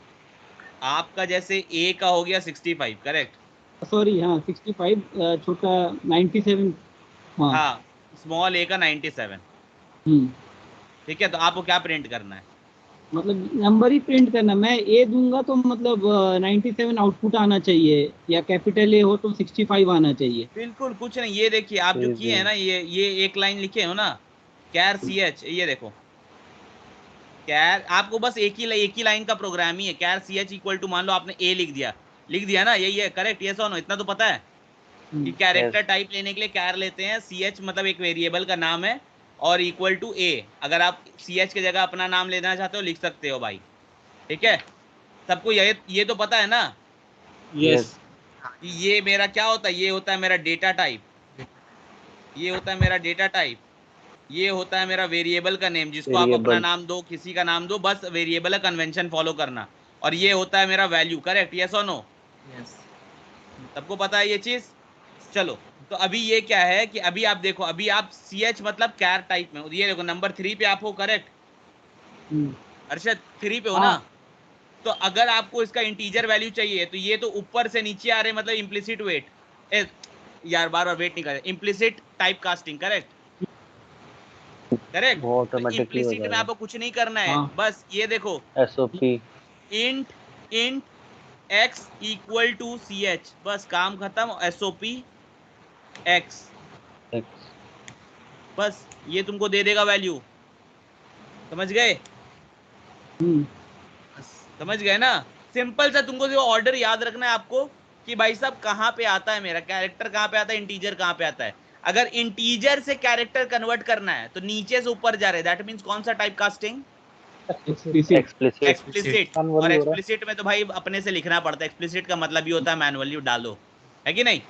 आपका जैसे ए का हो गया 65, करेक्ट। सॉरी हाँ 65, छोटा 97। हाँ। हाँ स्मॉल ए का 97, हम्म ठीक है। तो आपको क्या प्रिंट करना है, मतलब नंबर ही प्रिंट करना। मैं ए दूंगा तो मतलब 97 आउटपुट आना चाहिए, या कैपिटल ए हो तो 65 आना चाहिए। बिल्कुल कुछ नहीं। ये देखिए आप जो किए हैं ना, ये एक लाइन लिखे हो ना, कैर सी एच, ये देखो कैर, आपको बस एक ही लाइन का प्रोग्राम ही है। Char c h equal to, मान लो आपने ए लिख दिया ना, यही है करेक्ट, ये नो, इतना तो पता है कि कैरेक्टर Yes. टाइप लेने के लिए कैर लेते हैं, सी एच मतलब एक वेरिएबल का नाम है, और इक्वल टू ए, अगर आप सी एच की जगह अपना नाम लेना चाहते हो लिख सकते हो भाई, ठीक है। सबको ये तो पता है ना यस। कि ये मेरा क्या होता है, ये होता है मेरा डेटा टाइप, ये होता है मेरा डेटा टाइप, ये होता है मेरा वेरिएबल का नेम, जिसको आप अपना नाम दो, किसी का नाम दो, बस वेरिएबल का कन्वेंशन फॉलो करना। और ये होता है मेरा वैल्यू, करेक्ट, यस और नो? यस। सबको पता है ये चीज? चलो, तो अभी ये क्या है कि अभी आप देखो, अभी आप CH मतलब कैर टाइप में हो, ये देखो नंबर 3 पे आप हो, करेक्ट? अर्शद 3 पे हो ना? तो अगर आपको इसका इंटीजर वैल्यू चाहिए तो ये तो ऊपर से नीचे आ रहे, मतलब इम्प्लिसिट वेट, यार बार बार वेट नहीं कर, implicit type casting, correct? Correct, वो ऑटोमेटिकली हो इम्प्लिसिट में आपको कुछ नहीं करना है, बस ये देखो SOP int x equal to CH, बस काम खत्म, SOP x, बस ये तुमको दे देगा वैल्यू। समझ गए? समझ गए ना? सिंपल सा तुमको जो ऑर्डर याद रखना है आपको कि भाई साहब कहाँ पे आता है मेरा कैरेक्टर, कहाँ पे आता है इंटीजर, कहाँ पे आता है। अगर इंटीजर से कैरेक्टर कन्वर्ट करना है तो नीचे से ऊपर जा रहे हैं, दैट मींस कौन सा टाइप कास्टिंग? एक्सप्लिसिट। और एक्सप्लिसिट में तो भाई अपने से लिखना पड़ता है, एक्सप्लिसिट का मतलब ये होता है मैनुअली डालो, है कि नहीं?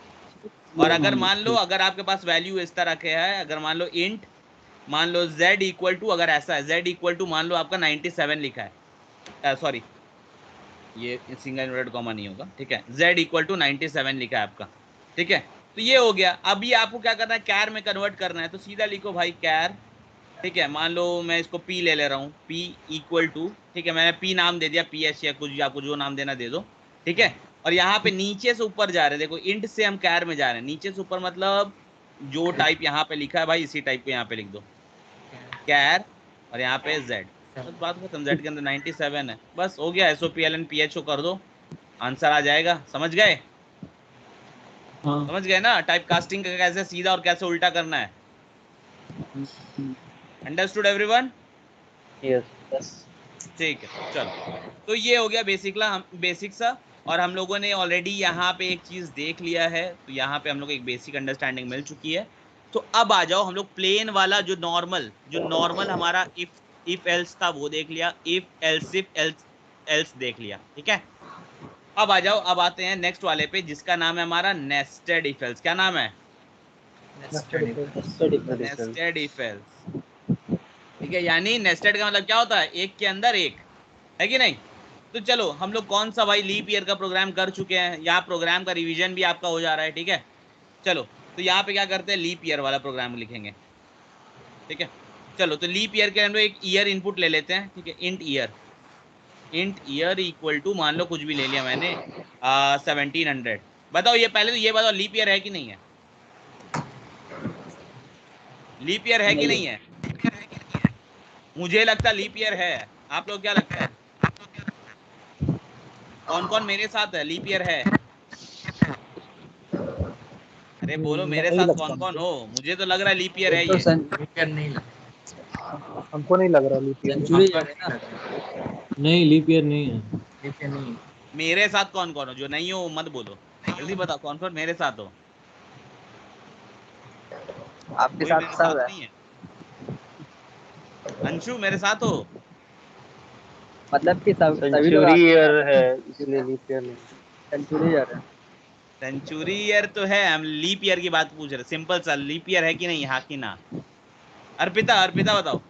और अगर मान लो, अगर आपके पास वैल्यू इस तरह के है, अगर मान लो इंट, मान लो z इक्वल टू, अगर ऐसा है z इक्वल टू मान लो आपका 97 लिखा है, सॉरी ये सिंगल इन्वर्टेड कॉमा नहीं होगा, ठीक है, z इक्वल टू 97 लिखा है आपका, ठीक है? तो ये हो गया। अभी आपको क्या करना है, कैर में कन्वर्ट करना है, तो सीधा लिखो भाई कैर, ठीक है? मान लो मैं इसको p ले ले रहा हूँ, p इक्वल टू, ठीक है, मैंने p नाम दे दिया, ps या कुछ आपको जो नाम देना दे दो, ठीक है? और यहाँ पे नीचे से ऊपर जा रहे हैं, देखो इंट से हम कैर में जा रहे हैं, नीचे से ऊपर मतलब जो टाइप यहाँ पे लिखा है भाई इसी टाइप को यहाँ पे लिख दो, कैर, और यहाँ पे z, बस बात खत्म। z के अंदर 97 है, बस हो गया। SOPLN PHO कर दो, आंसर आ जाएगा। समझ गए? समझ गए ना टाइप कास्टिंग का कैसे सीधा और कैसे उल्टा करना है? Understood everyone? यस। ठीक है, चलो, तो ये हो गया बेसिक सा। और हम लोगों ने ऑलरेडी यहाँ पे एक चीज देख लिया है, तो यहाँ पे हम लोग एक बेसिक अंडरस्टैंडिंग मिल चुकी है। तो अब आ जाओ हम लोग प्लेन वाला, जो नॉर्मल हमारा इफ एल्स था वो देख लिया, इफ एल्स देख लिया, ठीक है? अब आ जाओ, अब आते हैं नेक्स्ट वाले पे जिसका नाम है हमारा नेस्टेड इफ एल्स। क्या नाम है? नेस्टेड इफ एल्स, ठीक है? यानी नेस्टेड का मतलब क्या होता है, एक के अंदर एक, है कि नहीं? तो चलो हम लोग कौन सा भाई लीप ईयर का प्रोग्राम कर चुके हैं, यहाँ प्रोग्राम का रिवीजन भी आपका हो जा रहा है, ठीक है? चलो, तो यहाँ पे क्या करते हैं, लीप ईयर वाला प्रोग्राम लिखेंगे, ठीक है? चलो, तो लीप ईयर के अंदर एक ईयर इनपुट ले लेते हैं, ठीक है? इंट ईयर इक्वल टू, मान लो कुछ भी ले लिया मैंने, 1700। बताओ, ये पहले तो ये बताओ लीप ईयर है कि नहीं है? लीप ईयर है कि नहीं है? मुझे लगता है लीप ईयर है, आप लोग क्या लगता है? कौन कौन मेरे साथ है, लीप ईयर है? अरे बोलो मेरे साथ कौन कौन हो, मुझे तो लग रहा है लीप ईयर है ये। नहीं, हमको नहीं लग रहा लीप ईयर नहीं, लीप ईयर नहीं है। मेरे साथ कौन कौन हो, जो नहीं हो मत बोलो, जल्दी बताओ कौन कौन मेरे साथ हो। आपके साथ सब है। नहीं है? अंशु मेरे साथ हो? मतलब कि सभी लोग सेंचुरी ईयर है इसलिए लीप ईयर नहीं। सेंचुरी ईयर है। सेंचुरी ईयर तो है, हम लीप ईयर की बात पूछ रहे, सिंपल सा, लीप ईयर है कि नहीं, हाँ कि ना? अर्पिता बताओ,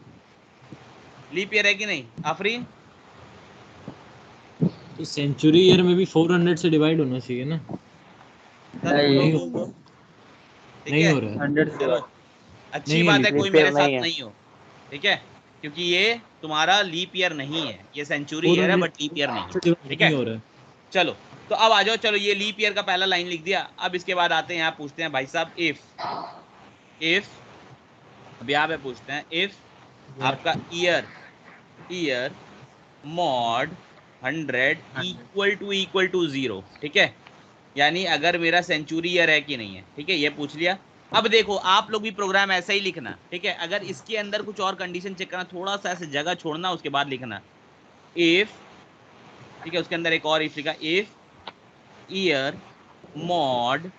लीप ईयर है कि नहीं? आफरीन? तो सेंचुरी ईयर में भी 400 से डिवाइड होना चाहिए ना? नहीं हो रहा है 100 से। अच्छी बात है, कोई मेरे साथ नहीं हो, ठीक है? क्योंकि ये तुम्हारा लीप ईयर नहीं है, ये सेंचुरी ईयर है बट लीप ईयर नहीं, ठीक है? चलो, तो अब आ जाओ, चलो ये लीप ईयर का पहला लाइन लिख दिया। अब इसके बाद आते हैं यहाँ, पूछते हैं भाई साहब इफ अब यहाँ पे पूछते हैं इफ आपका ईयर मॉड 100 इक्वल टू 0, ठीक है? यानी अगर मेरा सेंचुरी ईयर है कि नहीं है, ठीक है? ये पूछ लिया। अब देखो आप लोग भी प्रोग्राम ऐसा ही लिखना, ठीक है? अगर इसके अंदर कुछ और कंडीशन चेक करना, थोड़ा सा ऐसे जगह छोड़ना, उसके बाद लिखना इफ, ठीक है? उसके अंदर एक और इफ लिखा, if year mod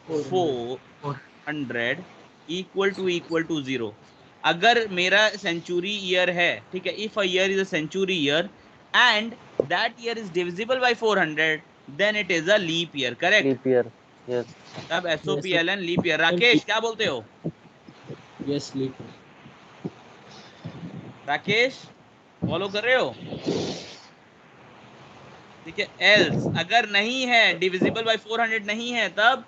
400 equal to 0। अगर मेरा सेंचुरी ईयर है, ठीक है? If a year is a century year and that year is divisible by 400, then it is a leap year, correct? Leap year, yes. तब SOPLN leap year. Rakesh क्या बोलते हो? Yes, leap Rakesh follow कर रहे हो? ठीक है, एल्स अगर नहीं है, डिविजिबल बाय 400 नहीं है, तब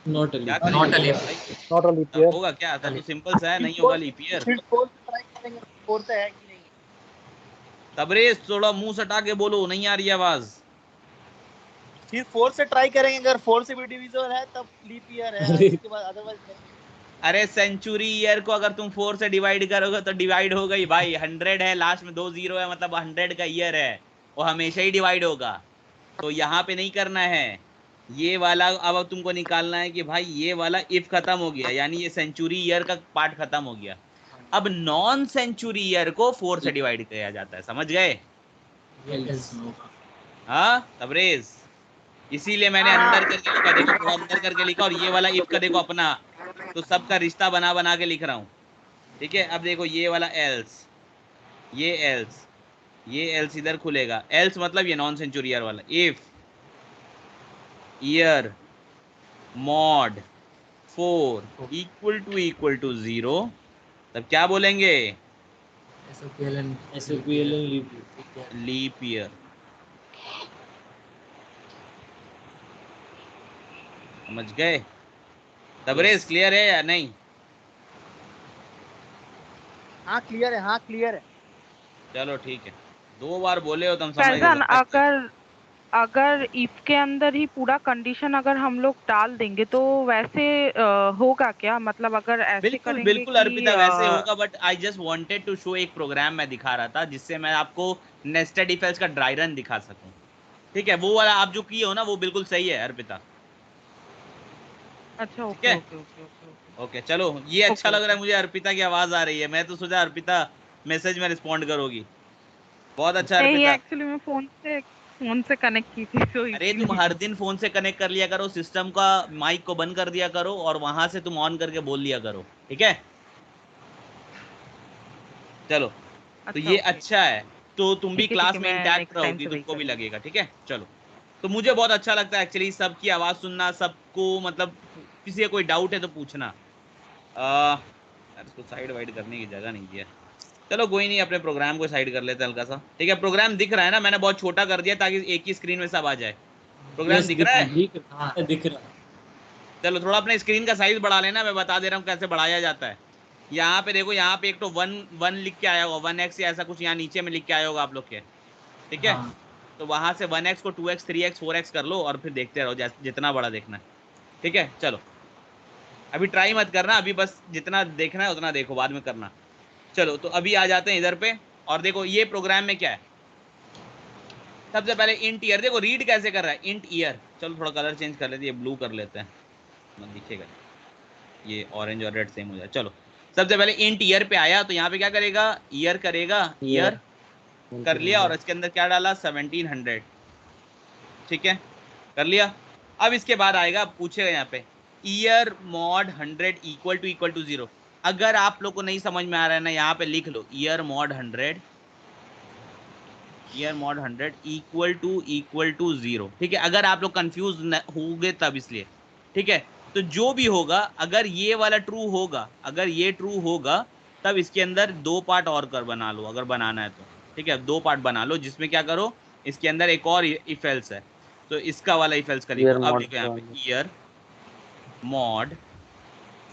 नॉट क्या अ नॉट अ करेंगे? लीप। नॉट अ लीप तब ईयर। होगा क्या? तब तो सिंपल सा है, नहीं होगा लीप ईयर। फिर 4 से ट्राई करेंगे, 4 से है कि नहीं? तबरेज थोड़ा मुंह सटा के बोलो, नहीं आ रही आवाज। फिर 4 से ट्राई करेंगे, अगर 4 से भी डिविजिबल है तब लीप ईयर है, उसके बाद अदरवाइज नहीं। अरे सेंचुरी ईयर को अगर तुम 4 से डिवाइड करोगे तो डिवाइड हो गई भाई। 100 है, लास्ट में 2 जीरो है, मतलब 100 का ईयर है, वो हमेशा ही डिवाइड होगा। तो यहाँ पे नहीं करना है ये वाला। अब तुमको निकालना है कि भाई ये वाला इफ खत्म हो गया, यानी ये सेंचुरी ईयर का पार्ट खत्म हो गया। अब नॉन सेंचुरी ईयर को 4 से डिवाइड किया जाता है, समझ गए? हाँ तबरेज, इसीलिए मैंने अंदर करके लिखा, देखो थोड़ा अंदर करके लिखा, और ये वाला इफ का देखो अपना, तो सबका रिश्ता बना बना के लिख रहा हूँ। ठीक है, अब देखो ये वाला एल्स, ये एल्स, ये एल्स इधर खुलेगा, एल्स मतलब ये नॉन सेंचुरी ईयर वाला। If year mod 4 equal to 0, तब क्या बोलेंगे? SOPLN leap year. समझ गए? तबरेज क्लियर है या नहीं? हाँ क्लियर है, हाँ क्लियर है। चलो ठीक है, 2 बार बोले हो तुम, समझ फैजान, गए। अगर इफ के अंदर ही पूरा कंडीशन अगर हम लोग डाल देंगे तो वैसे होगा क्या? मतलब अगर ऐसे बिल्कुल करेंगे बिल्कुल कि अर्पिता, वैसे होगा, but I just wanted to show, एक प्रोग्राम मैं दिखा रहा था जिससे मैं आपको नेस्टेड इफ एल्स का ड्राई रन दिखा सकूं। ठीक है, वो वाला आप जो किए हो ना वो बिल्कुल सही है अर्पिता। अच्छा, ठीक है, ओके ओके ओके ओके चलो, ये अच्छा ओके लग रहा है मुझे, अर्पिता की आवाज आ रही है। मैं तो सोचा अर्पिता मैसेज में रिस्पॉन्ड करोगी। बहुत अच्छा नहीं, अर्पिता। एक्चुअली मैं फोन से कनेक्ट की थी तो अरे तुम इसीलिए। हर दिन फोन से कनेक्ट कर लिया करो, सिस्टम का माइक को बंद कर दिया करो और वहां से तुम ऑन करके बोल लिया करो, ठीक है? चलो, तो अच्छा ये ओके, अच्छा है, तो तुम भी ठीक क्लास है, में मैं इंटैक्ट नेक्स्ट टाइम रहोगी, से वही तुमको भी करूँगी। लगेगा, ठीक है? चलो, तो मुझे बहुत अच्छा लगता है एक्चुअली सबकी आवाज सुनना, सबको मतलब किसी का कोई डाउट है तो पूछना। यार इसको साइड वाइड करने की जगह नहीं है। चलो कोई नहीं, अपने प्रोग्राम को साइड कर लेते हैं हल्का सा। ठीक है, प्रोग्राम दिख रहा है ना? मैंने बहुत छोटा कर दिया ताकि एक ही स्क्रीन में सब आ जाए। प्रोग्राम दिख रहा है? दिख रहा है। चलो थोड़ा अपने स्क्रीन का साइज बढ़ा लेना, मैं बता दे रहा हूँ कैसे बढ़ाया जाता है। यहाँ पे देखो, यहाँ पे एक तो 1 लिख के आया होगा, 1x या ऐसा कुछ यहाँ नीचे में लिख के आया होगा आप लोग के, ठीक है? तो वहां से 1x को 2x 3x 4x कर लो और फिर देखते रहो जितना बड़ा देखना है, ठीक है? चलो अभी ट्राई मत करना, अभी बस जितना देखना है उतना देखो, बाद में करना। चलो तो अभी आ जाते हैं इधर पे, और देखो ये प्रोग्राम में क्या है। सबसे पहले इंट ईयर, देखो रीड कैसे कर रहा है, इंट ईयर। चलो थोड़ा कलर चेंज कर लेते हैं, ये ब्लू कर लेते हैं, दिखेगा, ये ऑरेंज और रेड सेम हो जाए। चलो सबसे पहले इंट ईयर पे आया, तो यहाँ पे क्या करेगा, ईयर करेगा, ईयर कर लिया, और इसके अंदर क्या डाला, 1700, ठीक है, कर लिया। अब इसके बाद आएगा, पूछेगा यहाँ पे ईयर मॉड 100 इक्वल टू 0। अगर आप लोग को नहीं समझ में आ रहा है ना, यहाँ पे लिख लो ईयर मॉड 100 इक्वल टू 0, ठीक है? अगर आप लोग कंफ्यूज होंगे तब इसलिए, ठीक है? तो जो भी होगा, अगर ये वाला ट्रू होगा, अगर ये ट्रू होगा, तब इसके अंदर 2 पार्ट और कर बना लो, अगर बनाना है तो, ठीक है? 2 पार्ट बना लो, जिसमें क्या करो, इसके अंदर एक और इफ एल्स है, तो इसका वाला इफ एल्स का लिखो। अब लिखो यहाँ पे ईयर मॉड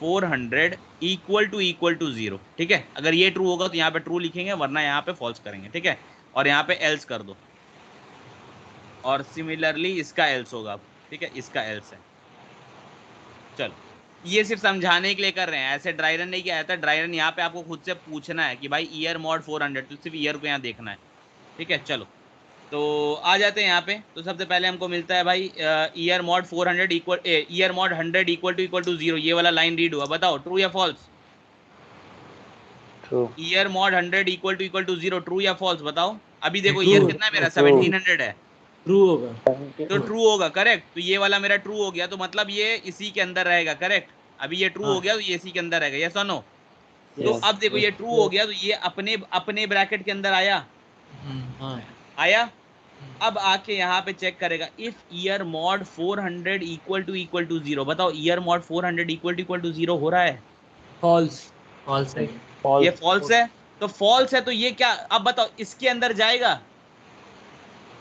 400 इक्वल टू 0, ठीक है? अगर ये ट्रू होगा तो यहाँ पे ट्रू लिखेंगे, वरना यहाँ पे फॉल्स करेंगे, ठीक है? और यहाँ पे एल्स कर दो, और सिमिलरली इसका एल्स होगा, ठीक है? इसका एल्स है। चलो ये सिर्फ समझाने के लिए कर रहे हैं, ऐसे ड्राई रन नहीं किया जाता। ड्राई रन यहाँ पे आपको खुद से पूछना है कि भाई ईयर मॉड 400, तो सिर्फ ईयर को यहाँ देखना है, ठीक है? चलो तो आ जाते हैं यहाँ पे। तो सबसे पहले हमको मिलता है भाई year mod 400 year mod 100 equal to 0, ये वाला लाइन रीड हुआ, बताओ ट्रू या false? True. Year mod 100 equal to 0, true या फॉल्स बताओ? अभी देखो ईयर कितना है मेरा, 1700 है, ट्रू होगा, तो ट्रू होगा, करेक्ट। तो ये वाला मेरा ट्रू हो गया, तो मतलब ये इसी के अंदर रहेगा, करेक्ट? अभी ये ट्रू हो गया तो ये इसी के अंदर रहेगा, यस और नो? तो अब देखो ये ट्रू हो गया, तो ये अपने ब्रैकेट के अंदर आया, आया। अब आके यहाँ पे चेक करेगा, if year mod 400 equal to 0, बताओ ईयर मॉड 400 इक्वल टू 0 हो रहा है? फॉल्स फॉल्स है। False. ये फॉल्स है, तो फॉल्स है तो ये क्या, अब बताओ इसके अंदर जाएगा?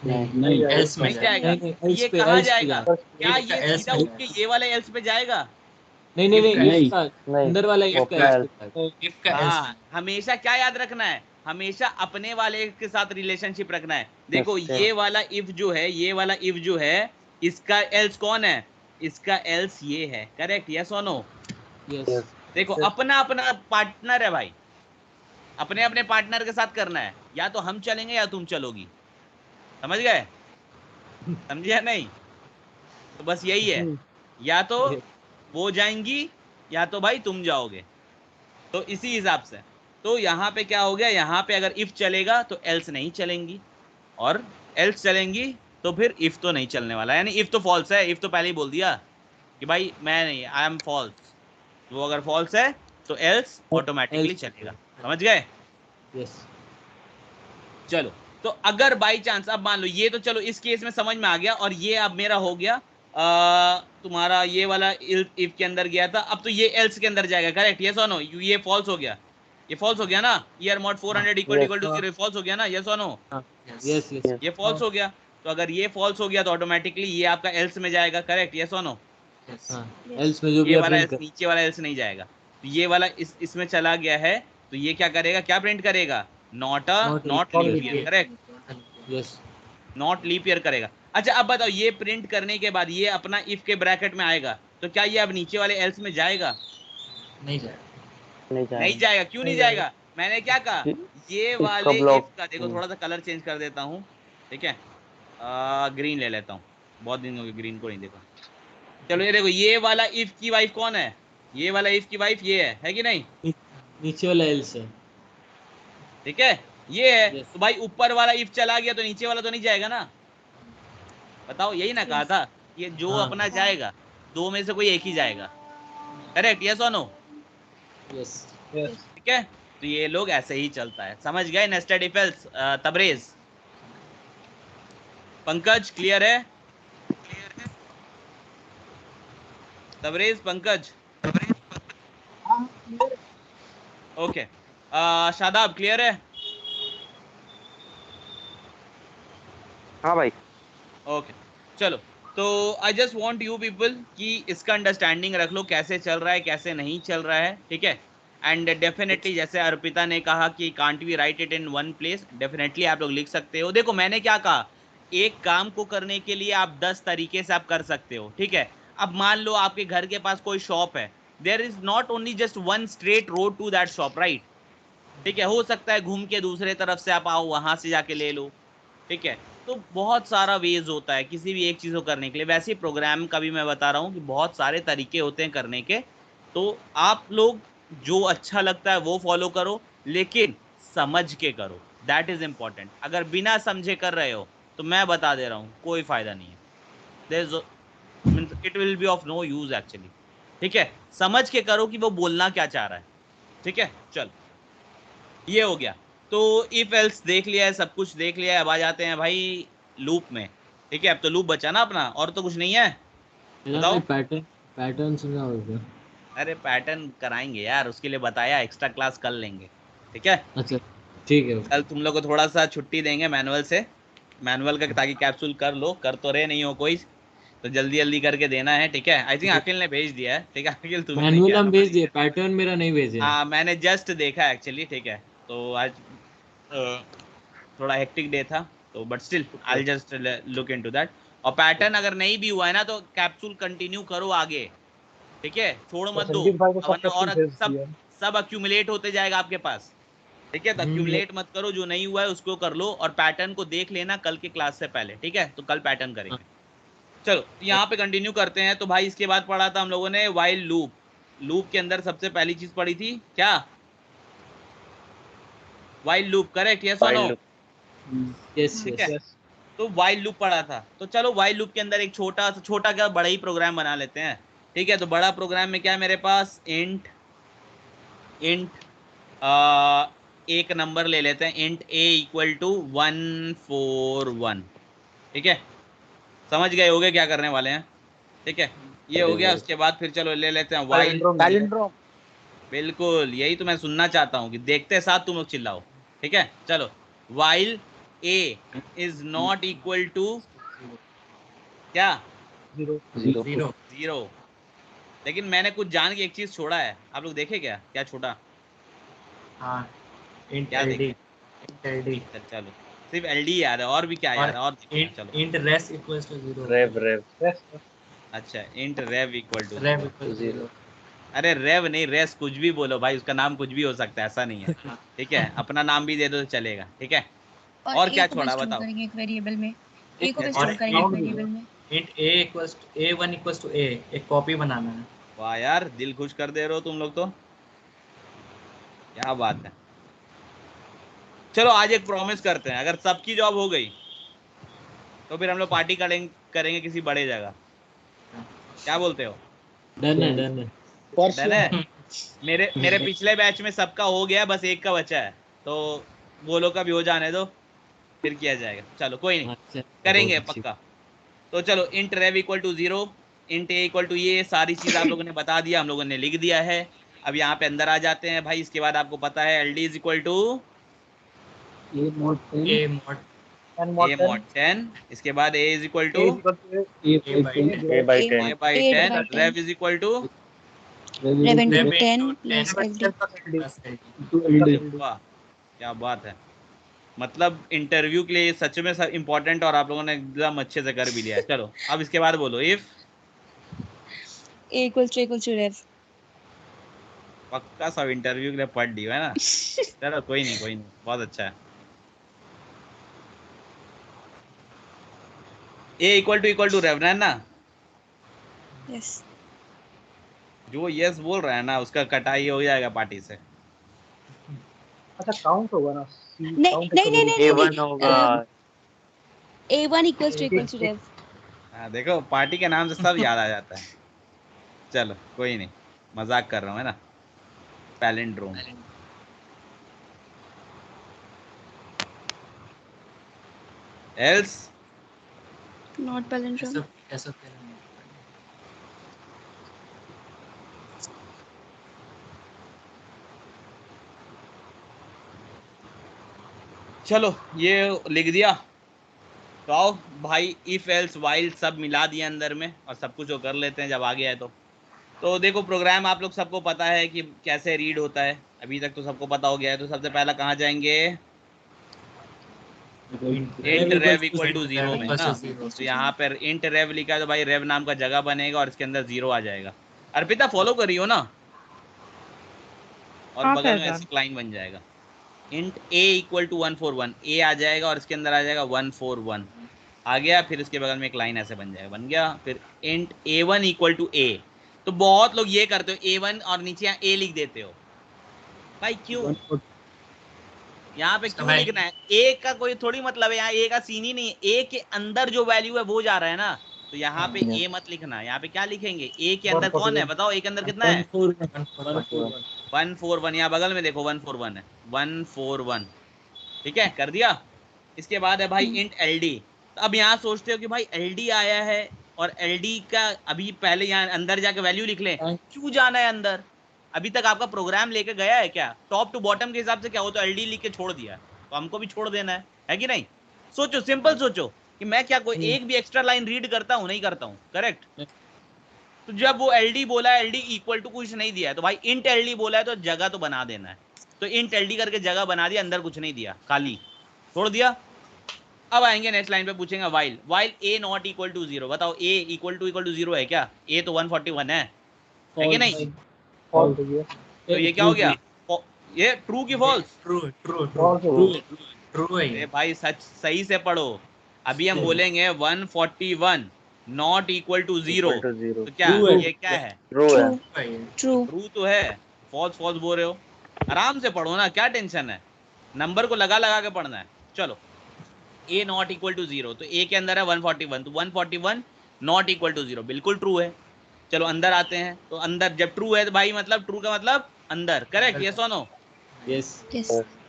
नहीं एल्स में नहीं जाएगा। नहीं, else ये पे, कहाँ else पे जाएगा? जाएगा। क्या If का ये else सीधा में उठ के ये वाले एल्स पे जाएगा? नहीं नहीं If का नहीं, नहीं। इसका नहीं, अंदर वाला वो इसका अपना else पे जाएगा। इफ का एल्स हाँ, हमेशा क्या याद रखना है, हमेशा अपने वाले के साथ रिलेशनशिप रखना है। देखो अच्छा। ये वाला इफ जो है, ये वाला इफ जो है, इसका एल्स कौन है? इसका एल्स ये है, करेक्ट? यस और नो? यस। Yes. देखो अपना अपना पार्टनर है भाई, अपने अपने पार्टनर के साथ करना है, या तो हम चलेंगे या तुम चलोगी, समझ गए? समझे या नहीं? तो बस यही है, या तो वो जाएंगी या तो भाई तुम जाओगे, तो इसी हिसाब से। तो यहाँ पे क्या हो गया, यहाँ पे अगर इफ चलेगा तो एल्स नहीं चलेंगी, और एल्स चलेंगी तो फिर इफ तो नहीं चलने वाला, यानी इफ तो फॉल्स है। इफ तो पहले ही बोल दिया कि भाई मैं नहीं, आई एम फॉल्स, वो अगर फॉल्स है तो एल्स ऑटोमेटिकली चलेगा, समझ गए? यस। चलो, तो अगर बाई चांस, अब मान लो ये, तो चलो इस केस में समझ में आ गया, और ये अब मेरा हो गया तुम्हारा ये वाला इफ के अंदर गया था, अब तो ये एल्स के अंदर जाएगा, करेक्ट? यस और नो? ये फॉल्स हो गया, ये फॉल्स हो गया ना, year mod 400 equal to 0 false हो गया ना, यस और नो? Yes yes. ये फॉल्स हो गया, तो अगर ये फॉल्स हो गया तो ऑटोमेटिकली ये आपका एल्स में जाएगा, करेक्ट? यस और नो? हाँ, एल्स में जो भी ये वाला प्रिंट एल्स, नीचे वाला एल्स नहीं जाएगा, तो ये वाला इसमें चला गया है, तो ये क्या करेगा, क्या प्रिंट करेगा? Not leap year, correct? Yes. Not leap year करेगा। अच्छा अब बताओ, ये प्रिंट करने के बाद ये अपना इफ के ब्रैकेट में आएगा, तो क्या ये अब नीचे वाले एल्स में जाएगा? नहीं जाएगा। नहीं जाएगा। क्यों नहीं जाएगा? मैंने क्या कहा, ये वाले ब्लॉक इफ का, देखो थोड़ा सा कलर चेंज कर देता हूँ, ठीक है, ग्रीन ले लेता हूँ, बहुत दिन हो गए ग्रीन को नहीं देखा। चलो ये देखो, ये वाला इफ की वाइफ कौन है? ये वाला इफ की वाइफ ये है कि नहीं? नीचे वाला एल्स है, ठीक है, ये है। Yes. तो भाई ऊपर वाला इफ चला गया तो नीचे वाला तो नहीं जाएगा ना? बताओ, यही ना कहा था, ये जो हाँ। अपना जाएगा, दो में से कोई एक ही जाएगा, करेक्ट? यस और नो? यस। ठीक है, तो ये लोग ऐसे ही चलता है, समझ गए? Nested if else. Tabrez, Pankaj clear है? तबरेज, पंकज, ओके, शादाब क्लियर है? हाँ भाई। ओके, चलो, तो I just want you people कि इसका अंडरस्टैंडिंग रख लो, कैसे चल रहा है कैसे नहीं चल रहा है, ठीक है? एंड डेफिनेटली जैसे अर्पिता ने कहा कि can't we write it in one place, definitely आप लोग लिख सकते हो। देखो मैंने क्या कहा, एक काम को करने के लिए आप 10 तरीके से आप कर सकते हो, ठीक है? अब मान लो आपके घर के पास कोई शॉप है, there is not only just one straight road to that shop, right? ठीक है, हो सकता है घूम के दूसरे तरफ से आप आओ, वहां से जाके ले लो, ठीक है? तो बहुत सारा वेज होता है किसी भी एक चीज़ को करने के लिए। वैसे ही प्रोग्राम का भी मैं बता रहा हूँ कि बहुत सारे तरीके होते हैं करने के, तो आप लोग जो अच्छा लगता है वो फॉलो करो, लेकिन समझ के करो, दैट इज इम्पॉर्टेंट। अगर बिना समझे कर रहे हो तो मैं बता दे रहा हूँ कोई फायदा नहीं है, it will be of no use actually, ठीक है? समझ के करो कि वो बोलना क्या चाह रहा है, ठीक है? चल, ये हो गया। तो इफ एल्स देख लिया है, सब कुछ देख लिया है, अब आ जाते हैं भाई लूप में, ठीक है? अब तो लूप बचा ना अपना, और तो कुछ नहीं है। बताओ। पैटर्न सुना होगा? अरे पैटर्न कराएंगे यार, उसके लिए बताया, एक्स्ट्रा क्लास कर लेंगे, ठीक है? अच्छा ठीक है। कल तुम लोग को थोड़ा सा छुट्टी देंगे मैनुअल से, मैनुअल का, ताकि कैप्सूल कर लो, कर तो रहे नहीं हो कोई, तो जल्दी जल्दी करके देना है, ठीक है? आई थिंक अखिल ने भेज दिया है, ठीक है? अखिल तुम मैनुअल हम भेज दिए, पैटर्न मेरा नहीं भेजे। हाँ मैंने जस्ट देखा एक्चुअली, ठीक है? तो आज थोड़ा हेक्टिक डे था, तो but still I will just look into that. और पैटर्न अगर नहीं भी हुआ है ना, तो कैप्सूल कंटिन्यू करो आगे, ठीक है? छोड़ मत दो, और सब अक्यूमुलेट होते जाएगा आपके पास, ठीक है? तो अक्यूमुलेट मत करो, जो नहीं हुआ है उसको कर लो, और पैटर्न को देख लेना कल के क्लास से पहले, ठीक है? तो कल पैटर्न करेंगे। चलो यहाँ पे कंटिन्यू करते हैं। तो भाई इसके बाद पढ़ा था हम लोगों ने व्हाइल लूप। लूप के अंदर सबसे पहली चीज पढ़ी थी क्या? While loop, correct? यस और नो? Yes yes. तो व्हाइल लूप पढ़ा था। तो चलो व्हाइल लूप के अंदर एक छोटा क्या बड़ा ही प्रोग्राम बना लेते हैं, ठीक है? तो बड़ा प्रोग्राम में क्या है मेरे पास, इंट एक नंबर ले लेते हैं, इंट a इक्वल टू 141, ठीक है? समझ गए होगे क्या करने वाले हैं, ठीक है? ये हो गया। उसके बाद फिर चलो ले लेते हैं व्हाइल बिल्कुल, यही तो मैं सुनना चाहता हूँ कि देखते साथ तुम लोग चिल्लाओ, ठीक है। चलो, while a is not equal to क्या? जीरो। लेकिन मैंने कुछ जान के एक चीज छोड़ा है, आप लोग देखे क्या छोड़ा? हाँ, int क्या ld, देखे? int ld, चलो, सिर्फ LD याद है, और भी क्या याद है? और चलो, int res equals to 0, रेव अच्छा, int rev equal to rev 0। equals to 0। अरे रेव नहीं, रेस कुछ भी बोलो भाई, उसका नाम कुछ भी हो सकता है, ऐसा नहीं है, ठीक है। अपना नाम भी दे दो तो चलेगा, ठीक है। और क्या छोड़ा बताओ? करेंगे एक वेरिएबल में, a को भी और स्टोर करेंगे एक int वेरिएबल में। int a1 equals to a, एक कॉपी बनाना है। वाह यार, दिल खुश कर दे रहे हो तुम लोग तो, क्या बात है। चलो आज एक प्रॉमिस करते हैं, अगर सबकी जॉब हो गई तो फिर हम लोग पार्टी करेंगे किसी बड़े जगह, क्या बोलते हो? डन है डन है। मेरे पिछले बैच में सबका हो गया, बस एक का बचा है, तो वो लोग का भी हो जाने दो, फिर किया जाएगा। चलो कोई नहीं, करेंगे पक्का। तो चलो, int rev equal to 0, int A equal to ये सारी चीज आप लोगों ने बता दिया, हम लोगों ने लिख दिया है। अब यहाँ पे अंदर आ जाते हैं भाई। इसके बाद आपको पता है L D is equal to a mod 10, इसके बाद A is equal to a by 10, a by 10, rev is equal to rev into 10 plus LD। to LD। वाह, क्या बात है। मतलब इंटरव्यू के लिए सच में इम्पोर्टेंट, और आप लोगों ने एकदम अच्छे से कर भी लिया है। चलो अब इसके बाद बोलो, if a equals to rev। पक्का सब इंटरव्यू के लिए पढ़ ली है ना। चलो कोई नहीं, बहुत अच्छा है। ए इक्वल टू रेव है ना। यस। जो यस बोल रहा है ना, उसका कटाई हो जाएगा पार्टी से। अच्छा काउंट होगा ना? नहीं A1 होगा। a1 equals to rev। हाँ देखो, पार्टी के नाम से सब याद आ जाता है। चलो कोई नहीं, मजाक कर रहा हूँ, है ना। पैलिंड्रोम। Else not palindrome. ऐसा चलो ये लिख दिया, तो आओ भाई, इफ एल्स वाइल सब मिला दिया अंदर में, और सब कुछ वो कर लेते हैं जब आ गया है तो देखो प्रोग्राम आप लोग सबको पता है कि कैसे रीड होता है, अभी तक तो सबको पता हो गया है। तो सबसे पहला कहाँ जाएंगे? इंट रेव इक्वल टू 0 में ना। तो यहाँ पर इंट रेव लिखा है, तो भाई रेव नाम का जगह बनेगा और इसके अंदर 0 आ जाएगा। अर्पिता फॉलो कर रही हो ना? और बगल में ऐसे लाइन बन जाएगा, int a equal to 141, a आ जाएगा और इसके अंदर आ जाएगा 141 आ गया। फिर इसके बगल में एक लाइन ऐसे बन जाएगा, बन गया। फिर int a1 equal to a। तो बहुत लोग ये करते हो, a1 और नीचे यहाँ a लिख देते हो भाई, क्यों? यहाँ पे क्यों लिखना है? a का कोई थोड़ी मतलब है, यहाँ a का सीन ही नहीं है। a के अंदर जो वैल्यू है वो जा रहा है ना, तो यहाँ पे a मत लिखना। यहाँ पे क्या लिखेंगे? a के अंदर कौन है बताओ? a के अंदर कितना है? 141। यहाँ बगल में देखो 141 है, 141, ठीक है, कर दिया। इसके बाद है भाई इंट एलडी। तो अब यहाँ सोचते हो कि भाई एलडी आया है और एलडी का अभी पहले यहाँ अंदर जाके वैल्यू लिख लें, क्यों जाना है अंदर? अभी तक आपका प्रोग्राम लेके गया है क्या? टॉप टू बॉटम के हिसाब से क्या हो, तो एलडी लिख के छोड़ दिया, तो हमको भी छोड़ देना है कि नहीं? सोचो, सिंपल सोचो कि मैं क्या कोई एक भी एक्स्ट्रा लाइन रीड करता हूँ? नहीं करता हूँ, करेक्ट। तो जब वो एलडी बोला है, एलडी इक्वल टू कुछ नहीं दिया है, तो भाई इंट एलडी बोला है तो जगह तो बना देना है। तो इंट एलडी करके जगह बना दिया, अंदर कुछ नहीं दिया, खाली छोड़ दिया। अब आएंगे नेक्स्ट लाइन पे, पूछेंगे while A not equal to 0। बताओ ए इक्वल टू 0 है क्या? ए तो 141 है कि नहीं? तो ये क्या हो गया? ये ट्रू की फॉल्स? ट्रू है भाई, सच सही से पढ़ो। अभी हम बोलेंगे 141 नॉट इक्वल टू 0, तो क्या ये क्या है? ट्रू तो है। फॉल्स बोल रहे हो? आराम से पढ़ो ना, क्या टेंशन है? नंबर को लगा के पढ़ना है। चलो, a नॉट इक्वल टू 0, तो a के अंदर है 141, तो 141 नॉट इक्वल टू 0 बिल्कुल ट्रू है। चलो अंदर आते हैं, तो अंदर जब ट्रू है तो भाई मतलब ट्रू का मतलब अंदर, करेक्ट? यस और नो? यस।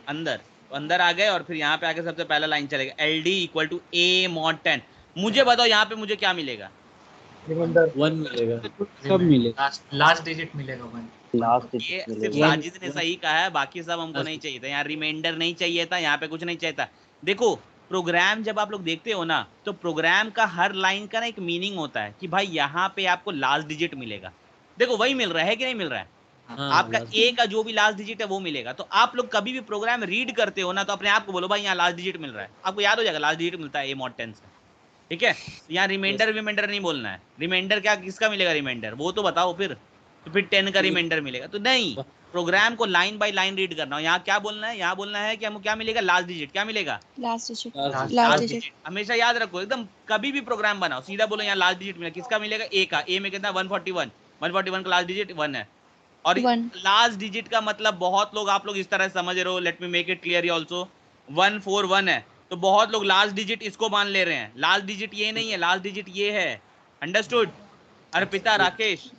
अंदर, तो अंदर आ गए और फिर यहाँ पे आके सबसे पहला लाइन चलेगा, L D equal to a mod 10। मुझे बताओ यहाँ पे मुझे क्या मिलेगा? 1 मिलेगा, सब मिलेगा, लास्ट डिजिट मिलेगा 1। लास्ट ये सिर्फ साजिद ने सही कहा है, बाकी सब हमको नहीं चाहिए था। यहाँ रिमाइंडर नहीं चाहिए था, यहाँ पे कुछ नहीं चाहिए था। देखो प्रोग्राम जब आप लोग देखते हो ना, तो प्रोग्राम का हर लाइन का ना एक मीनिंग होता है कि भाई यहाँ पे आपको लास्ट डिजिट मिलेगा। देखो वही मिल रहा है कि नहीं मिल रहा है? आपका ए का जो भी लास्ट डिजिट है वो मिलेगा। तो आप लोग कभी भी प्रोग्राम रीड करते हो ना, तो अपने आप को बोलो भाई यहाँ लास्ट डिजिट मिल रहा है, आपको याद हो जाएगा लास्ट डिजिट मिलता है ए मॉड 10 से, ठीक है? यहाँ रिमाइंडर रिमाइंडर नहीं बोलना है। रिमाइंडर क्या, किसका मिलेगा रिमाइंडर, वो तो बताओ फिर। तो फिर 10 का रिमाइंडर मिलेगा, तो नहीं, प्रोग्राम को लाइन बाय लाइन रीड करना हो। यहाँ क्या बोलना है, यहाँ बोलना है कि हमको क्या मिलेगा, लास्ट डिजिट। क्या मिलेगा? Last digit. लास्ट डिजिट हमेशा याद रखो, एकदम कभी भी प्रोग्राम बनाओ सीधा बोलो यहाँ लास्ट डिजिट मिलेगा। किसका मिलेगा? ए का। ए में कितना? 141 का लास्ट डिजिट 1 है। और लास्ट डिजिट का मतलब बहुत लोग, आप लोग इस तरह समझ रहे हो, let me make it clear also, 141 है तो बहुत लोग लास्ट डिजिट इसको मान ले रहे हैं। लास्ट डिजिट ये नहीं है, लास्ट डिजिट ये है। Understood? Arpita, Rakesh,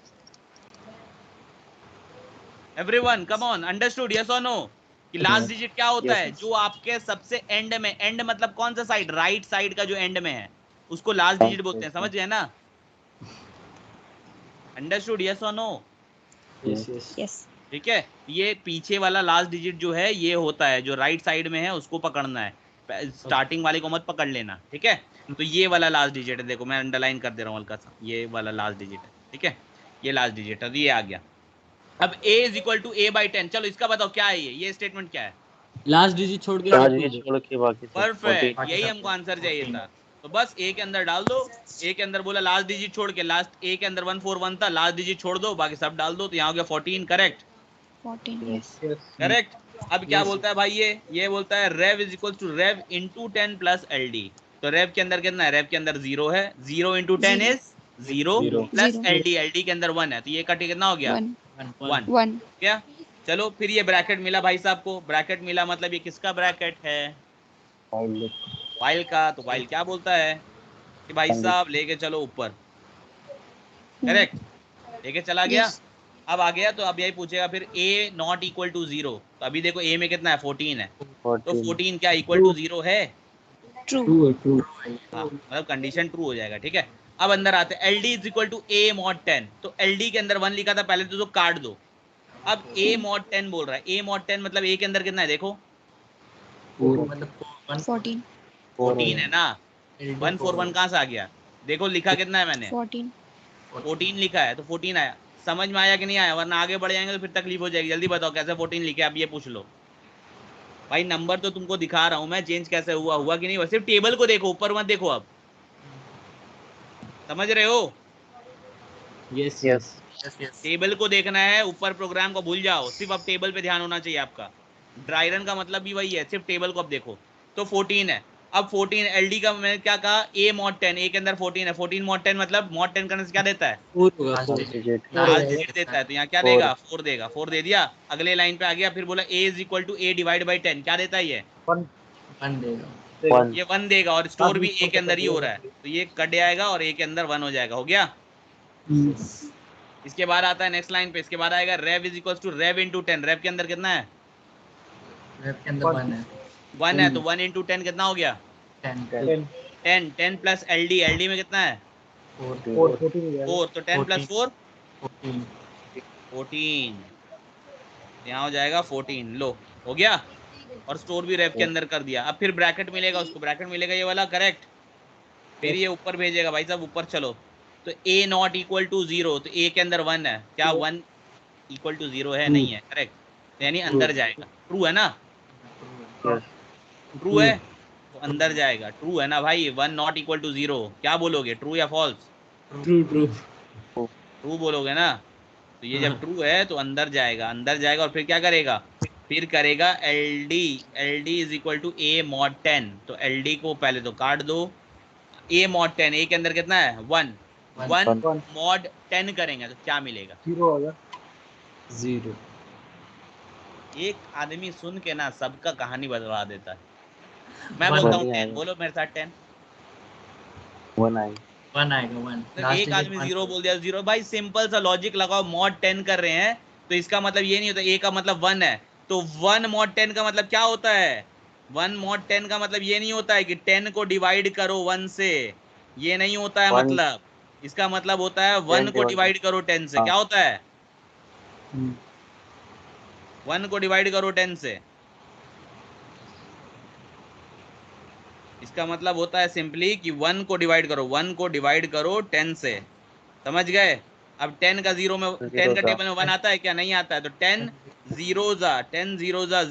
everyone come on, understood? Yes और नो? कि लास्ट डिजिट क्या होता है? जो आपके सबसे एंड में, एंड मतलब कौन सा साइड? राइट साइड का जो एंड में है उसको लास्ट डिजिट बोलते हैं। समझ गए ना? अंडरस्टूड? यस और नो? यस। ठीक है, ये पीछे वाला लास्ट डिजिट जो है ये होता है, जो राइट साइड में है उसको पकड़ना है, स्टार्टिंग वाले को मत पकड़ लेना, ठीक है? तो ये वाला लास्ट डिजिट है, देखो मैं अंडरलाइन कर दे रहा हूँ हल्का सा, ये वाला लास्ट डिजिट है, ठीक है? ये लास्ट डिजिट है, तो ये आ गया। अब a is equal to a by 10। चलो इसका बताओ क्या है ये स्टेटमेंट क्या है? लास्ट डिजिट छोड़ के बाकी परफेक्ट, यही हमको आंसर चाहिए था। तो बस a के अंदर डाल दो। a के अंदर बोला लास्ट डिजिट छोड़ के, लास्ट a के अंदर 141 था, लास्ट डिजिट छोड़ दो, बाकी सब डाल दो, तो यहाँ हो गया 14। करेक्ट? 14 करेक्ट। अब क्या बोलता है भाई ये बोलता है rev is equal to rev into 10 plus LD। तो रेव के अंदर कितना है? रेव के अंदर 0 है, 0 इंटू 10 इज 0 प्लस LD के अंदर 1 है, तो ये कटे कितना हो गया? 1 क्या? चलो फिर ये ब्रैकेट मिला भाई साहब को। ब्रैकेट मिला मतलब ये किसका ब्रैकेट है? फाइल का। तो फाइल क्या बोलता है कि भाई साहब लेके चलो ऊपर। करेक्ट? लेके चला गया। अब आ गया तो अब यही पूछेगा फिर a नॉट इक्वल टू 0। तो अभी देखो a में कितना है? 14 है। तो 14 क्या इक्वल टू 0 है? ट्रू। हाँ, मतलब कंडीशन ट्रू हो जाएगा, ठीक है? अब अंदर आते हैं, LD is equal to a mod 10। तो LD के अंदर 1 लिखा था पहले, तो काट दो। अब a मॉड 10 बोल रहा है। a मॉड 10 मतलब a के अंदर कितना है? देखो 14 है ना। 141 कहाँ से आ गया? देखो लिखा कितना है मैंने? 14 लिखा है, तो 14 आया। समझ में आया कि नहीं आया? वरना आगे बढ़ जाएंगे तो फिर तकलीफ हो जाएगी। जल्दी बताओ कैसे 14 लिखे? अब ये पूछ लो भाई। नंबर तो तुमको दिखा रहा हूं मैं, चेंज कैसे हुआ कि नहीं। सिर्फ टेबल को देखो, ऊपर मत देखो। अब समझ रहे हो? यस। टेबल को देखना है, ऊपर प्रोग्राम को भूल जाओ, सिर्फ अब टेबल पे ध्यान होना चाहिए आपका। ड्राई रन का मतलब भी वही है, सिर्फ टेबल को अब देखो। तो 14 है। अब 14 LD का मैंने क्या कहा? a mod 10। a के अंदर 14 है। 14 मॉड 10 मतलब मॉड 10 करने से क्या देता है? लास्ट डिजिट देता है। तो यहाँ क्या देगा? 4 देगा। 4 दे दिया। अगले लाइन पे आ गया, फिर बोला a is equal to a divide by 10। क्या देता है ये? 1 देगा। ये 1 देगा, और स्टोर भी a के अंदर ही हो रहा है, तो ये कट जाएगा और a के अंदर 1 हो जाएगा। हो गया? इसके बाद आता है नेक्स्ट लाइन पे, इसके बाद आएगा rev is equal to rev into 10। Rev के अंदर कितना है? रेव के अंदर 1 है। 1 है, तो 1 इंटू 10 कितना हो गया? 10 प्लस LD में कितना है? 4। तो 10 प्लस 4 14। यहाँ हो जाएगा 14। लो हो गया। और स्टोर भी रेव के अंदर कर दिया। अब फिर ब्रैकेट मिलेगा उसको, ब्रैकेट मिलेगा ये वाला। करेक्ट? फिर ये ऊपर भेजेगा भाई साहब, ऊपर चलो। तो a नॉट इक्वल टू 0, तो a के अंदर 1 है। क्या 1 इक्वल टू 0 है? नहीं है। करेक्ट? यानी अंदर जाएगा। ट्रू है ना? ट्रू है तो अंदर जाएगा। ट्रू है ना भाई? 1 नॉट इक्वल टू 0। क्या बोलोगे, ट्रू या फॉल्स? ट्रू बोलोगे ना? तो ये जब ट्रू है तो अंदर जाएगा। अंदर जाएगा और फिर क्या करेगा? फिर करेगा LD is equal to a mod 10। तो LD को पहले तो काट दो। a मॉड 10, a के अंदर कितना है? 1 मॉड 10 करेंगे तो क्या मिलेगा? 0। एक आदमी सुन के ना सबका कहानी बदलवा देता है। मैं बोलता हूँ 10, बोलो मेरे साथ 10। 1 आएगा। 1 आएगा। 1 तो एक आदमी 0 बोल दिया, 0। भाई सिंपल सा लॉजिक लगाओ। मॉड 10 कर रहे हैं तो इसका मतलब ये नहीं होता a का मतलब 1 है, तो 1 मॉड 10 का मतलब क्या होता है? 1 मॉड 10 का मतलब ये नहीं होता है कि 10 को डिवाइड करो 1 से, ये नहीं होता है। मतलब इसका मतलब होता है 1 को डिवाइड करो 10 से। क्या होता है? 1 को डिवाइड करो 10 से, इसका मतलब होता है सिंपली कि 1 को डिवाइड करो, 1 को डिवाइड करो 10 से, समझ गए। अब 10 का 0 में 10 का टेबल में 1 आता है क्या? नहीं आता है। तो 10 0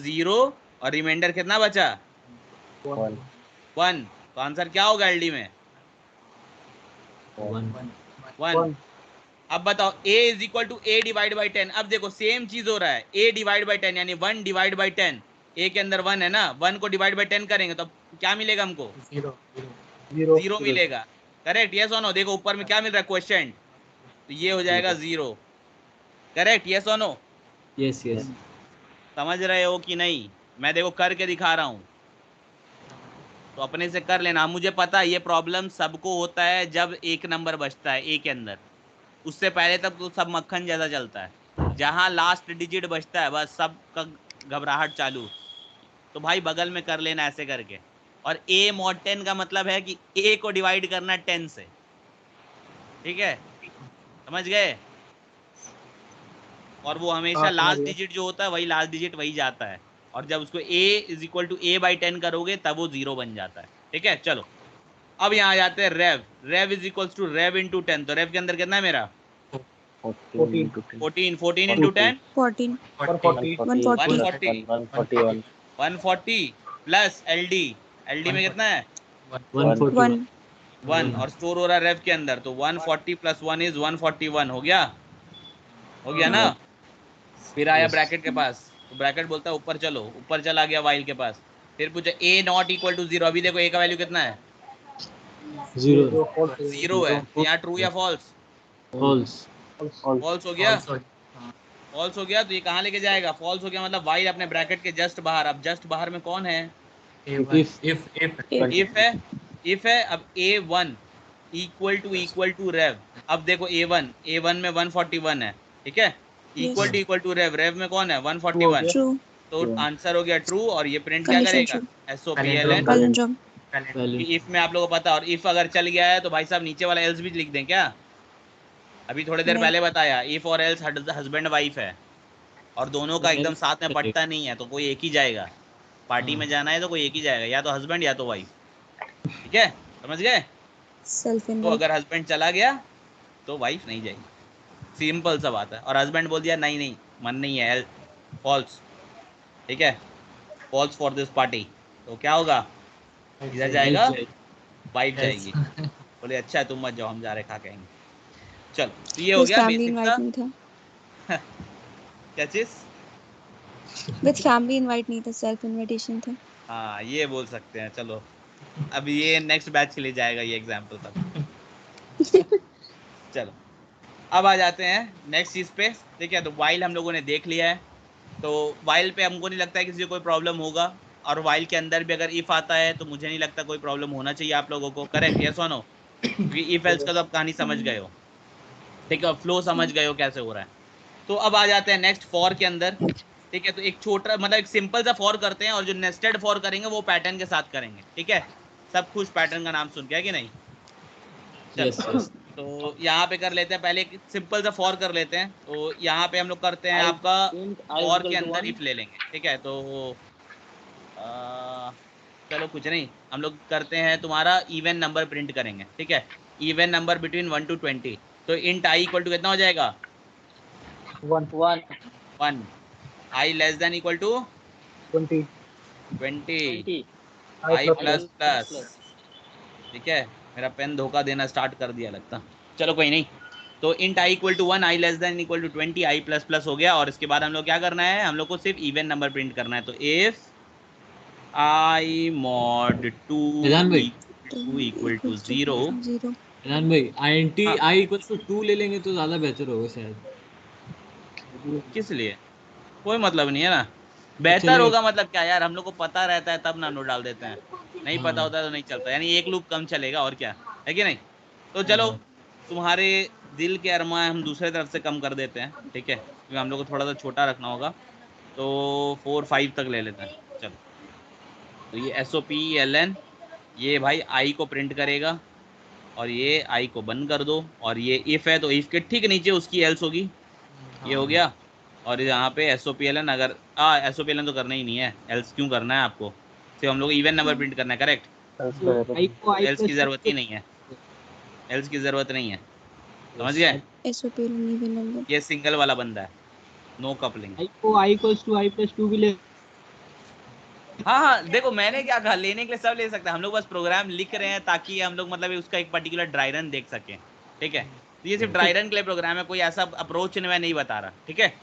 0 और रिमाइंडर कितना बचा? 1। तो आंसर क्या होगा एलडी में? 1। अब बताओ a is equal to a divide by 10। अब देखो सेम चीज हो रहा है, a डिवाइड बाई 10 यानी 1 डिवाइड बाई 10। a के अंदर 1 है ना, 1 को डिवाइड बाई 10 करेंगे तो क्या मिलेगा हमको? 0 मिलेगा। करेक्ट, यस और नो? देखो ऊपर में क्या मिल रहा है? क्वेश्चन। तो ये हो जाएगा 0। करेक्ट, यस और नो? Yes yes. समझ रहे हो कि नहीं? मैं देखो करके दिखा रहा हूँ, तो अपने से कर लेना। मुझे पता है ये प्रॉब्लम सबको होता है जब एक नंबर बचता है a के अंदर, उससे पहले तक तो सब मक्खन जैसा चलता है। जहां लास्ट डिजिट बचता है बस सबका घबराहट चालू। तो भाई बगल में कर लेना ऐसे करके। और a mod 10 का मतलब है कि a को डिवाइड करना 10 से, ठीक है? समझ गए? और वो हमेशा लास्ट डिजिट जो होता है वही लास्ट डिजिट वही जाता है, और जब उसको a is equal to a by 10 करोगे तब वो 0 बन जाता है, ठीक है? चलो अब यहाँ आ जाते हैं rev. Rev is equal to rev into 10। तो रेव के अंदर कितना है मेरा? 14 इंटू 10 140 प्लस एलडी में कितना है? 1 और स्टोर हो रहा है रेव के अंदर। तो 140 प्लस 1 इज 141। हो गया ना? फिर आया ब्रैकेट के पास, तो ब्रैकेट बोलता है ऊपर चलो, ऊपर चला गया वाइल के पास। फिर पूछा a नॉट इक्वल टू 0। अभी देखो a का वैल्यू कितना है? 0 है। यहाँ ट्रू या फॉल्स? फॉल्स हो गया। फॉल्स हो गया तो ये कहाँ लेके जाएगा? फॉल्स हो गया मतलब वाइल अपने ब्रैकेट के जस्ट बाहर। अब जस्ट बाहर में कौन है? इफ है। अब a1 इक्वल टू रेव। अब देखो a1 में 141 है, ठीक है? इक्वल टू रेव में कौन है? 141। तो आंसर हो गया ट्रू। और ये प्रिंट क्या करेगा? SOPLN। इफ में आप लोगों को पता, और इफ अगर चल गया है तो भाई साहब नीचे वाला एल्स भी लिख दें क्या? अभी थोड़ी देर पहले बताया इफ और एल्स हस्बैंड वाइफ है और दोनों का एकदम साथ में पटता नहीं है तो कोई एक ही जाएगा। पार्टी में जाना है तो कोई एक ही जाएगा, या तो हस्बैंड या तो वाइफ, ठीक है? समझ गए? तो अगर हस्बैंड चला गया तो वाइफ नहीं जाएगी, सिंपल सा बात है। और हस्बैंड बोल दिया नहीं मन नहीं है, फॉल्स, ठीक है? फॉल्स फॉर दिस पार्टी, तो क्या होगा? इधर जाएगा, वाइफ जाएगी। बोले अच्छा तुम मत जाओ, हम जा रहे खा के आएंगे। चलो तो ये हो गया बेसिक सा। क्या चीज? विद फैमिली इनवाइट नहीं था, सेल्फ इनविटेशन था। हाँ ये बोल सकते हैं। चलो अब ये नेक्स्ट बैच के लिए जाएगा ये एग्जाम्पल तब। चलो अब आ जाते हैं नेक्स्ट चीज पे, ठीक है? तो वाइल हम लोगों ने देख लिया है। तो वाइल पे हमको नहीं लगता है किसी को कोई प्रॉब्लम होगा, और वाइल के अंदर भी अगर इफ आता है तो मुझे नहीं लगता कोई प्रॉब्लम होना चाहिए आप लोगों को। करेक्ट, यस और नो? क्योंकि इफ एल्स का तो आप कहानी समझ गए हो, ठीक है? फ्लो समझ गए हो कैसे हो रहा है। तो अब आ जाते हैं नेक्स्ट फॉर के अंदर, ठीक है? तो एक छोटा मतलब एक सिंपल सा फॉर करते हैं, और जो नेस्टेड फॉर करेंगे वो पैटर्न के साथ करेंगे, ठीक है? सब खुश पैटर्न का नाम सुन के, है कि नहीं? चलो तो यहाँ पे कर लेते हैं, पहले एक सिंपल सा फॉर कर लेते हैं। तो यहाँ पे हम लोग करते हैं आपका फॉर के अंदर इफ ले लेंगे, ठीक है? तो चलो कुछ नहीं, हम लोग करते हैं तुम्हारा इवन नंबर प्रिंट करेंगे, ठीक है? Even number between 1 to 20। तो इंट आई इक्वल टू कितना हो जाएगा? 1। I less than equal to 20। I plus plus, ठीक है? मेरा पेन धोखा देना स्टार्ट कर दिया लगता। चलो कोई नहीं। तो int I equal to 1, I less than equal to 20, I plus plus हो गया। और इसके बाद हम लोग क्या करना है? हम लोग को सिर्फ इवन नंबर प्रिंट करना है। तो if I mod 2 equal to 0। ईरान भाई आईएनटी आई इक्वल टू 2 ले लेंगे तो ज्यादा बेहतर होगा शायद। किस लिए? कोई मतलब नहीं है ना, बेहतर होगा मतलब क्या यार? हम लोग को पता रहता है तब ना नोट डाल देते हैं, नहीं पता होता है तो नहीं चलता। यानी एक लूप कम चलेगा, और क्या है कि नहीं? तो चलो तुम्हारे दिल के अरमान हम दूसरे तरफ से कम कर देते हैं, ठीक है? क्योंकि हम लोग को थोड़ा सा छोटा रखना होगा। तो 4 5 तक ले लेते हैं। चलो तो ये SOPLN ये भाई आई को प्रिंट करेगा, और ये आई को बंद कर दो। और ये इफ है तो इफ के ठीक नीचे उसकी एल्स होगी। ये हो गया। और यहाँ पे SOPLN अगर SOPLN तो करना ही नहीं है, एल्स क्यों करना है आपको, सिर्फ हम लोग इवन नंबर प्रिंट करना है, करेक्ट। एल्स की जरूरत ही नहीं है, एल्स की जरूरत नहीं है, समझ गए। SOPLN इवन नंबर, ये सिंगल वाला बंदा है, नो कपलिंग। I को I = I+2 भी ले। हाँ देखो मैंने क्या कहा, लेने के लिए सब ले सकते हैं, हम लोग बस प्रोग्राम लिख रहे हैं ताकि हम लोग मतलब उसका एक पर्टिकुलर ड्राई रन देख सकें, ठीक है। तो ये सिर्फ ड्राई रन के लिए प्रोग्राम है, कोई ऐसा अप्रोच मैं नहीं बता रहा, ठीक है।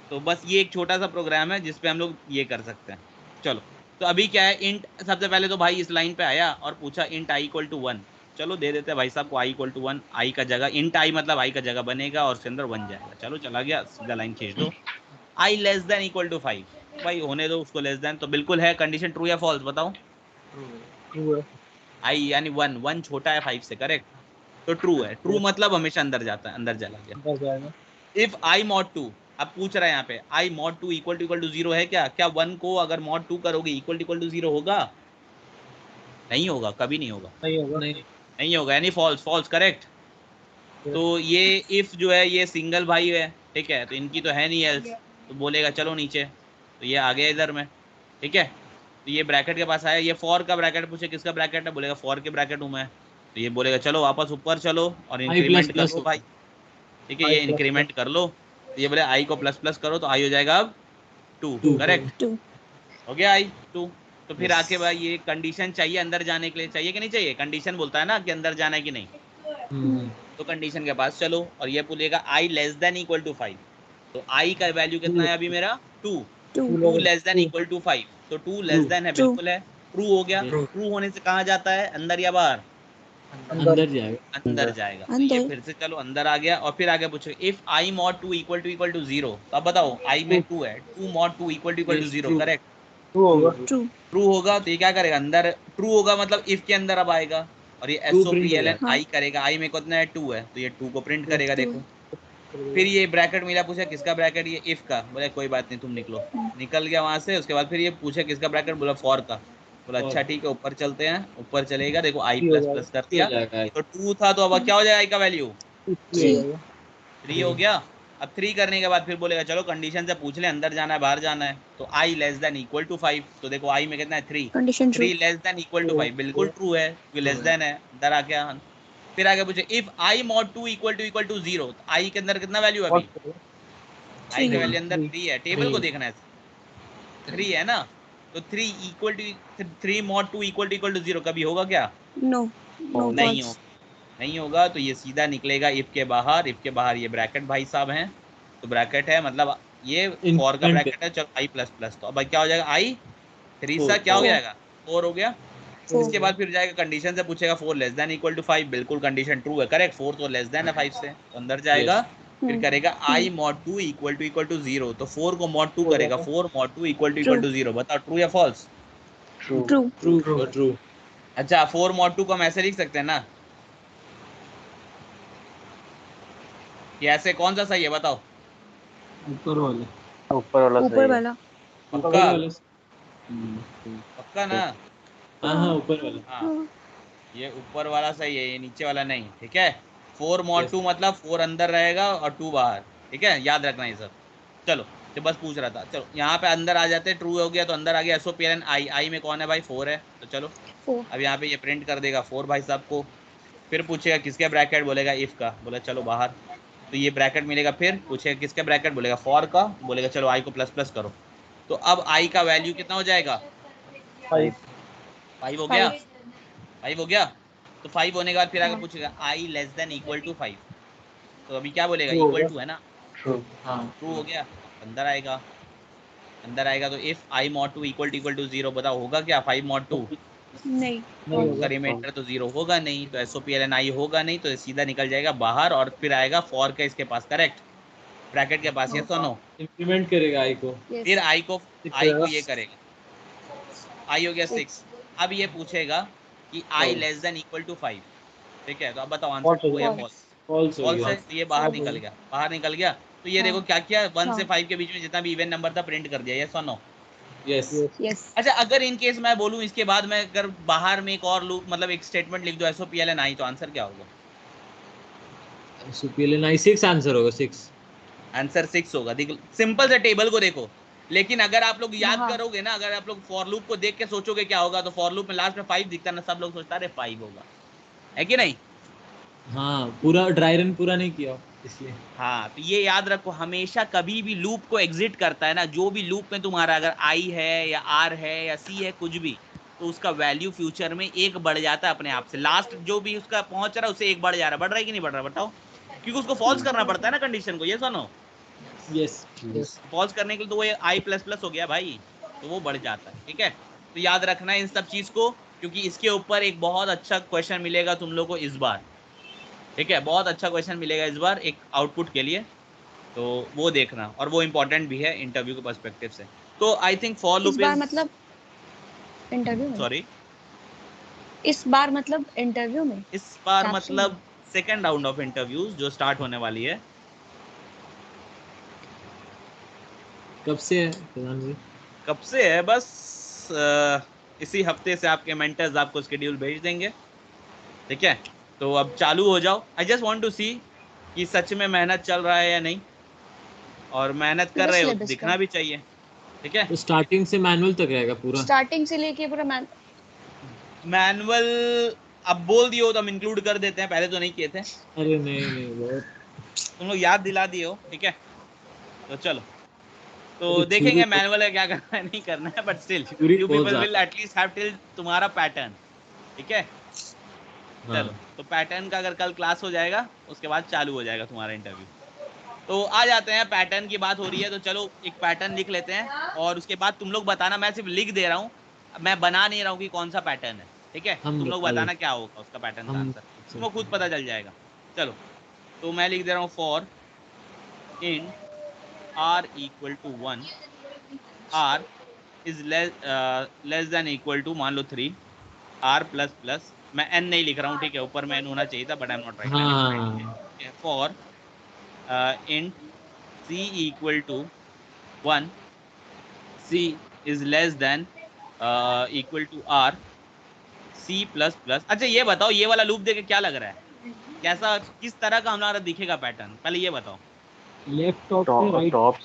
तो बस ये एक छोटा सा प्रोग्राम है जिसपे हम लोग ये कर सकते हैं। चलो तो अभी क्या है, इंट सबसे पहले तो भाई इस लाइन पे आया और पूछा इंट I = 1, चलो दे देते हैं भाई साहब को I = 1, I का जगह इंट I मतलब I का जगह बनेगा और उसके अंदर 1 जाएगा। चलो चला गया, सीधा लाइन खींच दो। I <= 5, भाई होने दो उसको लेस देन, तो बिल्कुल है। कंडीशन ट्रू या फॉल्स बताओ। ट्रू है। I यानी 1 छोटा है 5 से, करेक्ट, तो ट्रू है। ट्रू मतलब हमेशा अंदर जाता है, अंदर चला गया। इफ I mod 2, अब पूछ रहा है यहाँ पे I mod 2 = 0 है क्या? क्या 1 को अगर mod 2 करोगे = 0 होगा? नहीं होगा, कभी नहीं होगा, नहीं होगा, यानी फॉल्स, फॉल्स, करेक्ट। तो ये इफ जो है ये सिंगल भाई है, ठीक है, तो इनकी तो है नहीं एल्स, तो बोलेगा चलो नीचे, तो ये आ गया इधर में, ठीक है। तो ये ब्रैकेट के पास आया, ये फॉर का ब्रैकेट पूछे किसका ब्रैकेट है, बोलेगा फॉर के ब्रैकेट हूँ मैं, तो ये बोलेगा चलो वापस ऊपर चलो और इंक्रीमेंट कर लो भाई, ठीक है, ये इंक्रीमेंट कर लो, तो ये बोले I को प्लस करो तो I हो जाएगा अब 2, करेक्ट, हो गया I 2। तो फिर आके भाई ये कंडीशन चाहिए अंदर जाने के लिए, चाहिए कि नहीं चाहिए, कंडीशन बोलता है ना कि अंदर जाना है कि नहीं, तो कंडीशन के पास चलो और ये बोलेगा I <= 5, तो I का वैल्यू कितना है अभी मेरा 2 <= 5, तो 2 लेस देन है, बिल्कुल है, ट्रू हो गया। ट्रू होने से कहाँ जाता है, अंदर या बाहर, अंदर जाएगा, अंदर जाएगा। तो ये फिर से चलो अंदर आ गया और फिर आगे पूछो इफ I mod 2 = 0, तो अब बताओ I में 2 है, 2 mod 2 = 0, करेक्ट, ट्रू होगा। ट्रू होगा, तो ये क्या करेगा अंदर, ट्रू होगा मतलब इफ के अंदर अब आएगा और ये SOPLN I करेगा, I में कितना है 2 है, तो ये 2 को प्रिंट करेगा, देखो। फिर ये ब्रैकेट मिला, पूछा किसका ब्रैकेट, ये इफ का, बोले कोई बात नहीं तुम निकलो, निकल गया वहां से। उसके बाद फिर ये पूछा किसका ब्रैकेट, बोला फॉर का, बोला अच्छा ठीक है ऊपर चलते हैं, ऊपर चलेगा, देखो I++ कर दिया, तो 2 था, तो अब क्या हो जाएगा I का वैल्यू 3 हो गया। अब 3 करने के बाद फिर बोलेगा चलो कंडीशन से पूछ ले अंदर जाना है बाहर जाना है, तो I <= 5, तो देखो I में कितना है 3, 3 <= 5, बिल्कुल ट्रू है क्योंकि लेस देन है, अंदर आ गया। फिर आगे पूछे इफ I mod 2 = 0, तो I के अंदर कितना वैल्यू है अभी, I के वैल्यू अंदर 3 है, टेबल को देखना है, 3 है ना, तो 3 mod 2 = 0 कभी होगा क्या, नो नहीं होगा, नहीं होगा। तो ये सीधा निकलेगा इफ के बाहर, इफ के बाहर ये ब्रैकेट भाई साहब हैं, तो ब्रैकेट है मतलब ये फॉर का ब्रैकेट है, चलो I++, तो अब क्या हो जाएगा I 3 सा क्या हो जाएगा 4 हो गया। इसके बाद फिर जाएगा कंडीशन से पूछेगा 4 <= 5, बिल्कुल कंडीशन ट्रू है, करेक्ट, 4 तो लेस देन है 5 से, तो अंदर जाएगा। फिर करेगा I mod 2 = 0, तो 4 को mod 2 करेगा, 4 mod 2 = 0, बताओ ट्रू या फॉल्स, ट्रू। अच्छा 4 mod 2 को हम ऐसे लिख सकते हैं ना, ये ऐसे कौन सा सही है बताओ, ऊपर वाला, ऊपर वाला पक्का ना, हाँ ऊपर वाला, हाँ ये ऊपर वाला सही है, ये नीचे वाला नहीं, ठीक है। 4 mod 2 मतलब 4 अंदर रहेगा और 2 बाहर, ठीक है, याद रखना ये सब। चलो तो बस पूछ रहा था, चलो यहाँ पे अंदर आ जाते, ट्रू हो गया तो अंदर आ गया SOPLN I में कौन है भाई 4 है, तो चलो अब यहाँ पे ये प्रिंट कर देगा 4 भाई साहब को। फिर पूछेगा किसके ब्रैकेट, बोलेगा इफ का, बोला चलो बाहर, तो ये ब्रैकेट मिलेगा। फिर पूछेगा किसके ब्रैकेट, बोलेगा फॉर का, बोलेगा चलो I को प्लस करो, तो अब I का वैल्यू कितना हो जाएगा 5 हो गया, 5 हो गया। तो 5 होने के बाद फिर आगे पूछेगा I <= 5, तो अभी क्या बोलेगा इक्वल टू है ना, ट्रू हो गया, अंदर आएगा, अंदर आएगा। तो इफ I mod 2 = 0, बताओ होगा क्या 5 mod 2, नहीं, उसका रिमाइंडर तो 0 होगा नहीं, तो SOPLN I होगा नहीं, तो सीधा निकल जाएगा बाहर और फिर आएगा फॉर का इसके पास, करेक्ट, ब्रैकेट के पास, यस और नो, इंप्लीमेंट करेगा I को, फिर I को ये करेगा, I हो गया 6। अब ये पूछेगा कि I <= 5, ठीक है, तो अब बताओ आंसर ट्रू या फॉल्स, फॉल्स है, तो ये बाहर निकल गया, बाहर निकल गया। तो ये देखो क्या किया, 1 से 5 के बीच में जितना भी इवन नंबर था प्रिंट कर दिया, यस और नो, यस। अच्छा अगर इन केस मैं बोलूं इसके बाद मैं अगर बाहर में एक और लूप मतलब एक स्टेटमेंट लिख दो SOPLN I, तो आंसर क्या होगा, SOPLN I 6 आंसर होगा, 6 आंसर 6 होगा। सिंपल से टेबल को देखो, लेकिन अगर आप लोग याद हाँ। करोगे ना, अगर आप लोग फॉर लूप को देख के सोचोगे क्या होगा, तो फॉर लूप में लास्ट में 5 दिखता है ना, सब लोग सोचता है 5 होगा, है कि नहीं? हाँ, पूरा ड्राई रन पूरा नहीं किया इसलिए। हाँ, तो ये याद रखो, हमेशा कभी भी लूप को एग्जिट करता है ना, जो भी लूप में तुम्हारा अगर आई है या आर है या सी है कुछ भी, तो उसका वैल्यू फ्यूचर में 1 बढ़ जाता है अपने आप से। लास्ट जो भी उसका पहुंच रहा है उससे 1 बढ़ जा रहा है। बढ़ रहा है कि नहीं बढ़ रहा, बताओ? क्योंकि उसको फॉल्स करना पड़ता है ना कंडीशन को, ये सुनो। यस फॉल्स करने के लिए तो वो आई प्लस प्लस हो गया भाई, तो वो बढ़ जाता है। ठीक है, तो याद रखना है इन सब चीज को, क्योंकि इसके ऊपर एक बहुत अच्छा क्वेश्चन मिलेगा तुम लोग को इस बार। ठीक है, बहुत अच्छा क्वेश्चन मिलेगा इस बार एक आउटपुट के लिए, तो वो देखना, और वो इम्पोर्टेंट भी है इंटरव्यू के पर्सपेक्टिव से। तो आई थिंक फॉर लूप इस बार मतलब इंटरव्यू में, सॉरी, इस बार मतलब इंटरव्यू में, इस बार caption मतलब सेकेंड राउंड ऑफ इंटरव्यूज जो स्टार्ट होने वाली है। कब से है प्रधान जी? कब से है? बस इसी हफ्ते से आपके मेंटर्स आपको शेड्यूल भेज देंगे। ठीक है, तो अब चालू हो जाओ। आई जस्ट वांट टू सी कि सच में मेहनत चल रहा है या नहीं, और मेहनत कर रहे हो तो दिखना भी चाहिए। ठीक है, तो स्टार्टिंग से मैनुअल तक रहेगा पूरा? स्टार्टिंग से लेके पूरा मैनुअल अब बोल दियो तो हम इंक्लूड कर देते हैं, पहले तो नहीं किए थे। अरे नहीं बहुत तुम लोग याद दिला दिए हो। ठीक है, तो चलो, तो देखेंगे मैनुअल है क्या करना है नहीं करना है, but still you people will at least have till तुम्हारा पैटर्न। ठीक है, चलो, तो पैटर्न का अगर कल क्लास हो जाएगा उसके बाद चालू हो जाएगा तुम्हारा इंटरव्यू। तो आ जाते हैं, पैटर्न की बात हो रही है तो चलो एक पैटर्न लिख लेते हैं, और उसके बाद तुम लोग बताना। मैं सिर्फ लिख दे रहा हूँ, मैं बना नहीं रहा हूँ कि कौन सा पैटर्न है। ठीक है, तुम लोग बताना क्या होगा उसका पैटर्न का आंसर, तुमको खुद पता चल जाएगा। चलो, तो मैं लिख दे रहा हूँ for int r equal to 1, r is less than equal to मान लो 3, r प्लस प्लस, मैं n नहीं लिख रहा हूँ। ठीक है, ऊपर में n होना चाहिए था, but I am not right. For int c equal to 1, c is less than equal to r, c plus plus. अच्छा ये बताओ, ये वाला लूप देके क्या लग रहा है, कैसा, किस तरह का हमारा दिखेगा पैटर्न, पहले ये बताओ। लेफ्ट टॉप से राइट टॉप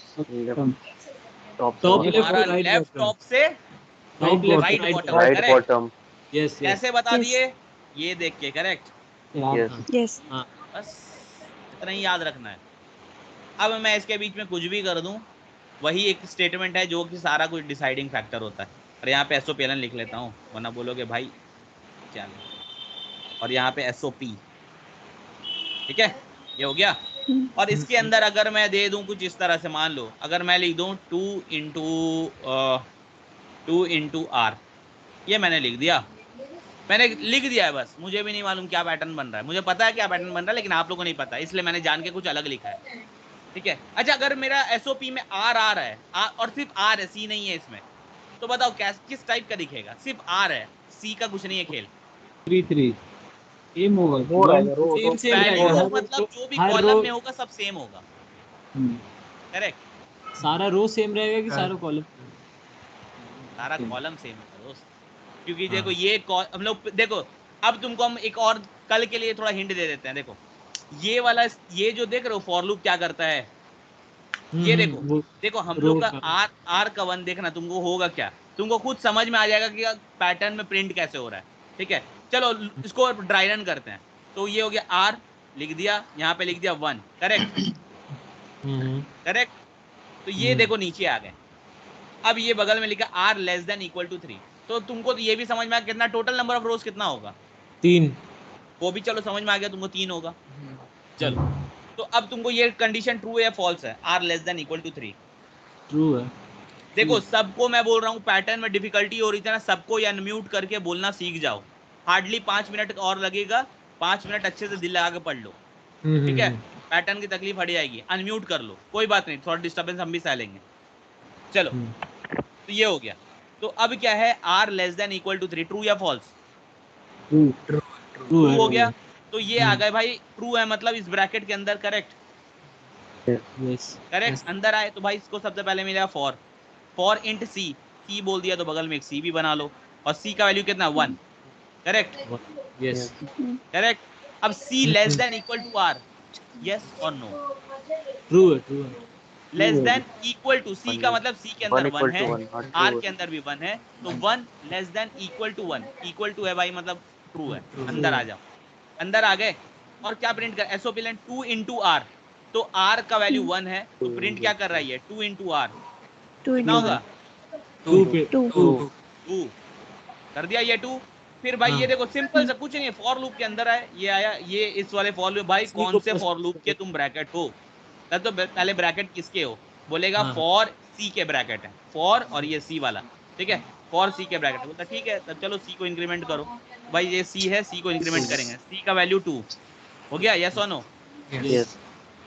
लेफ्ट टॉप से राइट बॉटम। यस कैसे बता दिए? ये देख के, करेक्ट? यस। बस इतना ही याद रखना है। अब मैं इसके बीच में कुछ भी कर दूं, वही एक स्टेटमेंट है जो कि सारा कुछ डिसाइडिंग फैक्टर होता है। और यहाँ पे SOPLN लिख लेता हूँ, वरना बोलोगे भाई क्या है। और यहाँ पे SOP। ठीक है, ये हो गया। और इसके अंदर अगर मैं दे दूं कुछ इस तरह से, मान लो अगर मैं लिख दूं 2 इंटू r, ये मैंने लिख दिया, मैंने लिख दिया है। बस मुझे भी नहीं मालूम क्या पैटर्न बन रहा है, मुझे पता है क्या पैटर्न बन रहा है, लेकिन आप लोगों को नहीं पता, इसलिए मैंने जान के कुछ अलग लिखा है। ठीक है, अच्छा अगर मेरा SOP में r आ रहा है, और सिर्फ r है, c नहीं है इसमें, तो बताओ किस टाइप का दिखेगा? सिर्फ r है, c का कुछ नहीं है खेल। 3 सेम होगा, मतलब जो भी कॉलम में होगा सब सेम होगा। करेक्ट, सारा रो सेम रहेगा कि सारा कॉलम? सारा कॉलम सेम है दोस्त, क्योंकि देखो ये हम लोग देखो, अब तुमको हम एक और कल के लिए थोड़ा हिंट दे देते हैं। देखो ये वाला, ये जो देख रहे हो फॉर लूप क्या करता है, ये देखो हम लोग का आर का 1 देखना, तुमको होगा क्या, तुमको खुद समझ में आ जाएगा कि पैटर्न में प्रिंट कैसे हो रहा है। ठीक है, चलो इसको ड्राई रन करते हैं। तो ये हो गया आर, लिख दिया, यहाँ पे लिख दिया 1, करेक्ट? करेक्ट, तो ये देखो नीचे आ गए। अब ये बगल में लिखा R less than equal to 3, तो तुमको तो ये भी समझ में आ कितना टोटल नंबर ऑफ रोज कितना होगा? 3, वो भी चलो समझ में आ गया तुमको, 3 होगा। चलो, तो अब तुमको ये कंडीशन ट्रू है या फॉल्स है? R less than equal to 3 true है। देखो सबको मैं बोल रहा हूँ, पैटर्न में डिफिकल्टी हो रही थी ना, सबको ये अनम्यूट करके बोलना सीख जाओ। हार्डली 5 मिनट और लगेगा, 5 मिनट अच्छे से दिल लगा के पढ़ लो। ठीक है, पैटर्न की तकलीफ हट जाएगी। अनम्यूट कर लो, कोई बात नहीं, थोड़ा डिस्टर्बेंस हम भी सह लेंगे। चलो, तो ये हो गया। तो अब क्या है, R less than equal to 3, true या फॉल्स? ट्रू हो गया। तो ये आ गए भाई, ट्रू है मतलब इस ब्रैकेट के अंदर, करेक्ट? करेक्ट, अंदर आए तो भाई इसको सबसे पहले मिलेगा फॉर इंट सी, सी बोल दिया तो बगल में एक सी भी बना लो, और सी का वैल्यू कितना? 1, करेक्ट? Yes, correct. अब C less than equal to R, yes और नो? ट्रू है, ट्रू है। Less than equal to, C का मतलब सी के अंदर 1 है, आर के R अंदर भी 1 है, तो 1 less than equal to 1, equal to है भाई मतलब ट्रू है। अंदर आ जाओ, अंदर आ गए और क्या प्रिंट कर, एसओपी लाइन 2 into r, तो r का वैल्यू 1 है तो प्रिंट क्या कर रहा है ये 2 into r, कितना होगा 2 कर दिया ये 2। फिर भाई ये देखो सिंपल सा कुछ नहीं है, फॉर लूप के अंदर है ये आया, ये इस वाले फॉर लूप, भाई कौन से फॉर लूप के तुम ब्रैकेट हो, तो पहले ब्रैकेट किसके हो, बोलेगा फॉर सी के ब्रैकेट है, फॉर और ये सी वाला, ठीक है, फॉर सी के ब्रैकेट, बोलता ठीक है तब चलो सी को इंक्रीमेंट करो, भाई ये सी है, सी को इंक्रीमेंट करेंगे, सी का वैल्यू 2 हो गया, यस और नो? Yes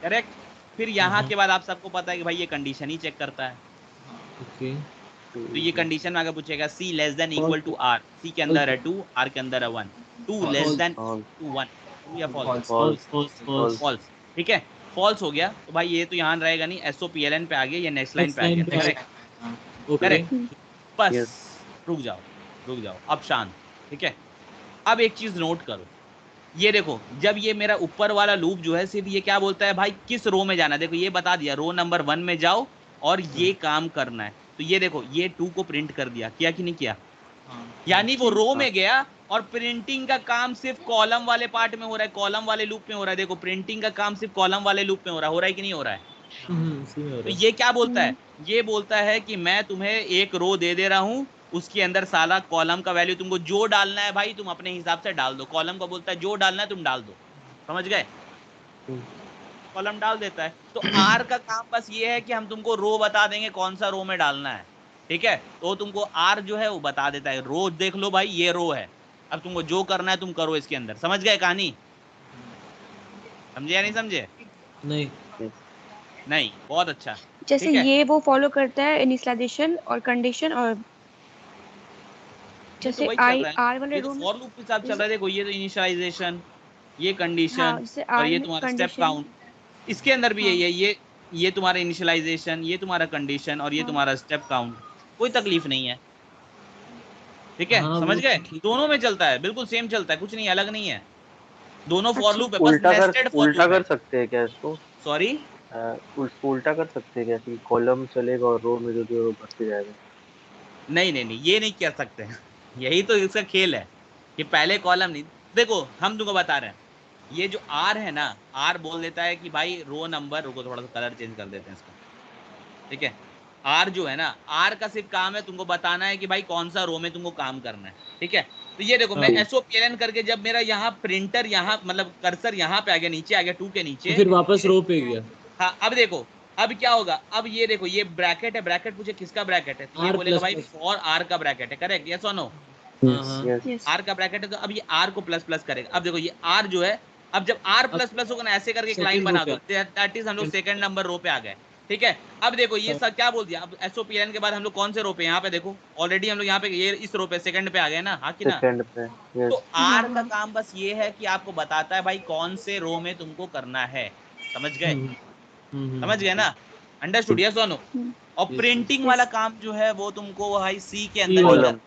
correct. फिर यहाँ के बाद आप सबको पता है कि भाई ये कंडीशन ही चेक करता है, ओके। तो ये कंडीशन में आगे पूछेगा C less than equal to R, C के अंदर है 2, आर के अंदर है 1, 2 लेस देन 1, ट्रू या फॉल्स? फॉल्स, ठीक है, फॉल्स हो गया तो भाई ये तो यहाँ रहेगा नहीं, एसओपीएलएन पे आ गया, ये नेक्स्ट लाइन पे आ गया, करेक्ट। बस रुक जाओ अब शांत, ठीक है। अब एक चीज नोट करो, ये देखो जब ये मेरा ऊपर वाला लूप जो है सिर्फ ये क्या बोलता है भाई किस रो में जाना है, देखो ये बता दिया रो नंबर 1 में जाओ और ये काम करना है, तो ये देखो ये 2 को प्रिंट कर दिया, किया कि नहीं किया? यानी वो रो में गया और प्रिंटिंग का काम सिर्फ कॉलम वाले पार्ट में हो रहा है, कॉलम वाले लूप में हो रहा है, देखो प्रिंटिंग का काम सिर्फ कॉलम वाले लूप में हो रहा है कि नहीं हो रहा है? तो ये क्या बोलता है, ये बोलता है कि मैं तुम्हें एक रो दे रहा हूं, उसके अंदर साला कॉलम का वैल्यू तुमको जो डालना है भाई तुम अपने हिसाब से डाल दो, कॉलम का बोलता है जो डालना है तुम डाल दो, समझ गए? कॉलम डाल देता है, तो आर का काम बस ये है कि हम तुमको रो बता देंगे कौन सा रो में डालना है, ठीक है, तो तुमको आर जो है वो बता देता है, रो देख लो भाई ये रो है, अब तुमको जो करना है तुम करो इसके अंदर, समझ गए कहानी? समझे या नहीं समझे? नहीं, बहुत अच्छा। जैसे ये वो फॉलो करता है इनिशियलाइजेशन और कंडीशन, और जैसे आई आर वाले रूम फॉर लूप के साथ चल रहा है, देखो ये तो इनिशियलाइजेशन, ये कंडीशन और ये तुम्हारा स्टेप काउंट, इसके अंदर भी यही है, ये तुम्हारा इनिशियलाइजेशन, ये तुम्हारा कंडीशन और ये तुम्हारा स्टेप काउंट, कोई तकलीफ नहीं है, ठीक है, समझ गए? दोनों में चलता है, बिल्कुल सेम चलता है, कुछ नहीं अलग नहीं है, दोनों फॉर लूप है, बस नेस्टेड फॉर लूप है। उल्टा कर सकते हैं क्या इसको? सॉरी उल्टा कर सकते हैं क्या कि कॉलम चलेगा और रो में जो रो बढ़ते जाएगा? नहीं ये नहीं कर सकते, यही तो इसका खेल है कि पहले कॉलम नहीं, देखो हम तुमको बता रहे हैं, ये जो आर है ना, आर बोल देता है कि भाई रो नंबर, रुको थोड़ा सा कलर चेंज कर देते हैं इसका, ठीक है, आर जो है ना, आर का सिर्फ काम है तुमको बताना है कि भाई कौन सा रो में तुमको काम करना है, ठीक है, तो ये देखो मैं एसओपीएलएन करके जब मेरा यहाँ प्रिंटर यहाँ मतलब कर्सर यहाँ पे आ गया, नीचे आ गया 2 के नीचे, फिर वापस रो पे गया। हाँ अब देखो अब क्या होगा, अब ये देखो ये ब्रैकेट है, ब्रैकेट पूछे किसका ब्रैकेट है, तो ये बोलेगा भाई फॉर आर का ब्रैकेट है, करेक्ट, यस और नो? आर का ब्रैकेट है, तो अब ये आर को प्लस प्लस करेगा, अब देखो ये आर जो है, अब जब आर प्लस प्लस होगा ना ऐसे करके एक लाइन बना दो, दैट इज हम लोग सेकंड नंबर रो पे आ गए, ठीक है। अब देखो ये सब क्या बोल दिया, अब एसओपीएलएन के बाद हम लोग कौन से रो पे, यहाँ पे देखो ऑलरेडी हम लोग यहाँ पे ये इस रो पे सेकंड पे आ गए ना, हाँ कि ना? तो आर का काम बस ये है कि आपको बताता है भाई कौन से रो में तुमको करना है, समझ गए? समझ गए ना? अंडरस्टूड, यस और नो? और प्रिंटिंग वाला काम जो है वो तुमको भाई सी के अंदर,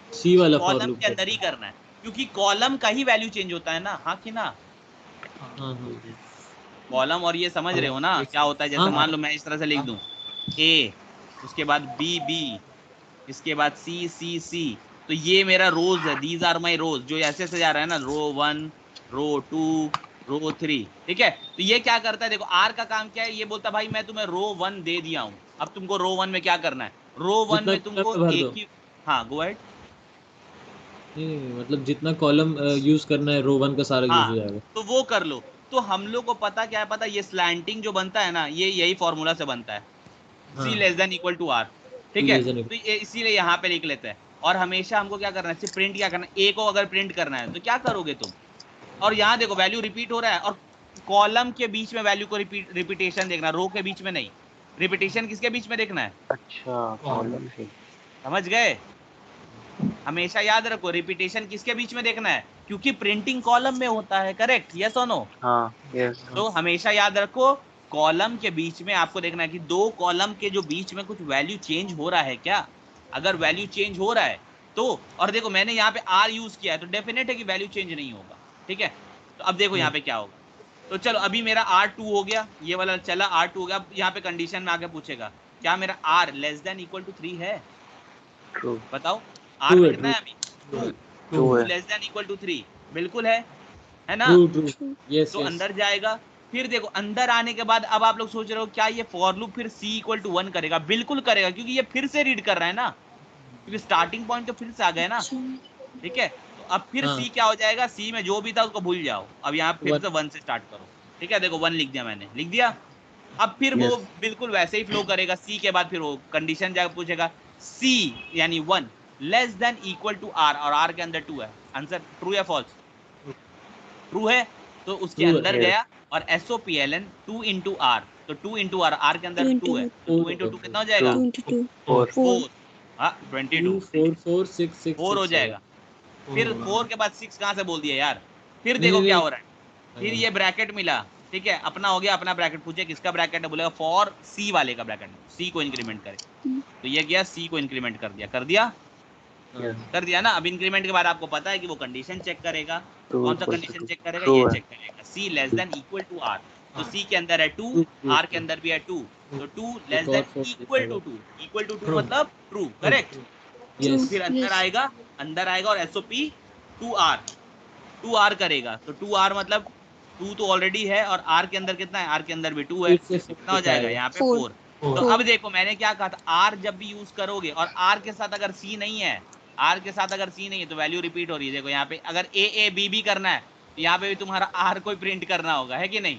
सी वाला कॉलम के अंदर ही करना है, क्योंकि कॉलम का ही वैल्यू चेंज होता है ना, हाँ कि ना? कॉलम और ये समझ रहे हो ना क्या होता है, जैसे मान लो मैं इस तरह से लिख दूं ए, उसके बाद बी बी, इसके बाद सी सी सी, तो ये मेरा रोज है, दीज आर माय रोज, जो ऐसे से जा रहा है ना, रो 1 रो 2 रो 3, ठीक है। तो ये क्या करता है, देखो आर का काम क्या है, ये बोलता है भाई मैं तुम्हें रो 1 दे दिया हूँ, अब तुमको रो 1 में क्या करना है, रो 1 में तुमको एक ही, हाँ गो अहेड, मतलब जितना कॉलम यूज करना है रो 1 का सारा यूज हो जाएगा, तो वो कर लो। तो हम लोग को पता क्या है, पता ये स्लैंटिंग जो बनता है ना, ये यही फॉर्मूला से बनता है, C less than equal to R, ठीक है, तो इसीलिए यहाँ पे लिख लेते हैं। और हमेशा हमको क्या करना है, सिर्फ प्रिंट क्या करना है, A को अगर प्रिंट करना है तो क्या करोगे तुम, और यहाँ देखो वैल्यू रिपीट हो रहा है, और कॉलम के बीच में वैल्यू को रिपीटेशन देखना, रो के बीच में नहीं, रिपीटेशन किसके बीच में देखना है, अच्छा कॉलम से, समझ गए? हमेशा याद रखो रिपीटेशन किसके बीच में देखना है, क्योंकि प्रिंटिंग कॉलम में होता है, करेक्ट, यस और नो? हाँ यस। तो हमेशा याद रखो कॉलम के बीच में आपको देखना है कि दो कॉलम के जो बीच में कुछ वैल्यू चेंज हो रहा है क्या, अगर वैल्यू चेंज हो रहा है तो, और देखो मैंने यहाँ पे आर यूज किया है तो डेफिनेट है कि वैल्यू चेंज नहीं होगा, ठीक है। तो अब देखो यहाँ पे क्या होगा, तो चलो अभी मेरा R2 हो गया, ये वाला चला R2 हो गया। अब यहाँ पे कंडीशन में आगे पूछेगा क्या मेरा R less than equal to 3 है? ट्रू बताओ R में कितना है अभी? 2 है। लेस देन इक्वल टू 3 बिल्कुल है ना? ट्रू यस तो अंदर जाएगा। फिर देखो अंदर आने के बाद अब आप लोग सोच रहे हो क्या ये फॉर लूप फिर C इक्वल टू 1 करेगा? बिल्कुल करेगा, क्योंकि ये फिर से रीड कर रहा है ना, क्योंकि स्टार्टिंग पॉइंट तो फिर से आ गया ना। ठीक है, तो अब फिर हाँ। C क्या हो जाएगा? C में जो भी था उसको भूल जाओ, अब यहाँ फिर से 1 से स्टार्ट करो। ठीक है, देखो 1 लिख दिया मैंने, लिख दिया। अब फिर वो बिल्कुल वैसे ही फ्लो करेगा। C के बाद फिर वो कंडीशन जाकर पूछेगा C यानी 1 less than equal to R, और R के अंदर 2 है। आंसर ट्रू या फॉल्स? ट्रू है, तो उसके अंदर गया और SOPLN 2 into R, तो 2 into R, R के अंदर 2 है, तो 2 into 2 कितना हो जाएगा? 4। हाँ 22 4 हो जाएगा। फिर 4 के बाद 6 कहाँ से बोल दिया यार? फिर देखो क्या हो रहा है, फिर ये ब्रैकेट मिला। ठीक है, अपना हो गया, अपना ब्रैकेट पूछे किसका ब्रैकेट है, बोलेगा फॉर C वाले का ब्रैकेट, C को इंक्रीमेंट करे। तो ये गया C को इंक्रीमेंट कर दिया, कर दिया ना। अब इंक्रीमेंट के बाद आपको पता है कि वो कंडीशन चेक करेगा। कौन सा कंडीशन चेक करेगा? ये चेक करेगा C less than equal to R, तो C के अंदर है 2, R के अंदर भी है 2, तो 2 less than equal to 2, equal to 2 मतलब ट्रू, करेक्ट। फिर अंदर आएगा और SOP 2R करेगा, तो 2R मतलब 2 तो ऑलरेडी है, और R के अंदर कितना है? R के अंदर भी 2 है, कितना हो जाएगा यहाँ पे? 4। तो अब देखो मैंने क्या कहा था, R जब भी यूज करोगे और R के साथ अगर C नहीं है, R के साथ अगर C नहीं है तो वैल्यू रिपीट हो रही है। देखो यहाँ पे अगर A करना है तो यहाँ पे भी तुम्हारा R को प्रिंट करना होगा, है कि नहीं?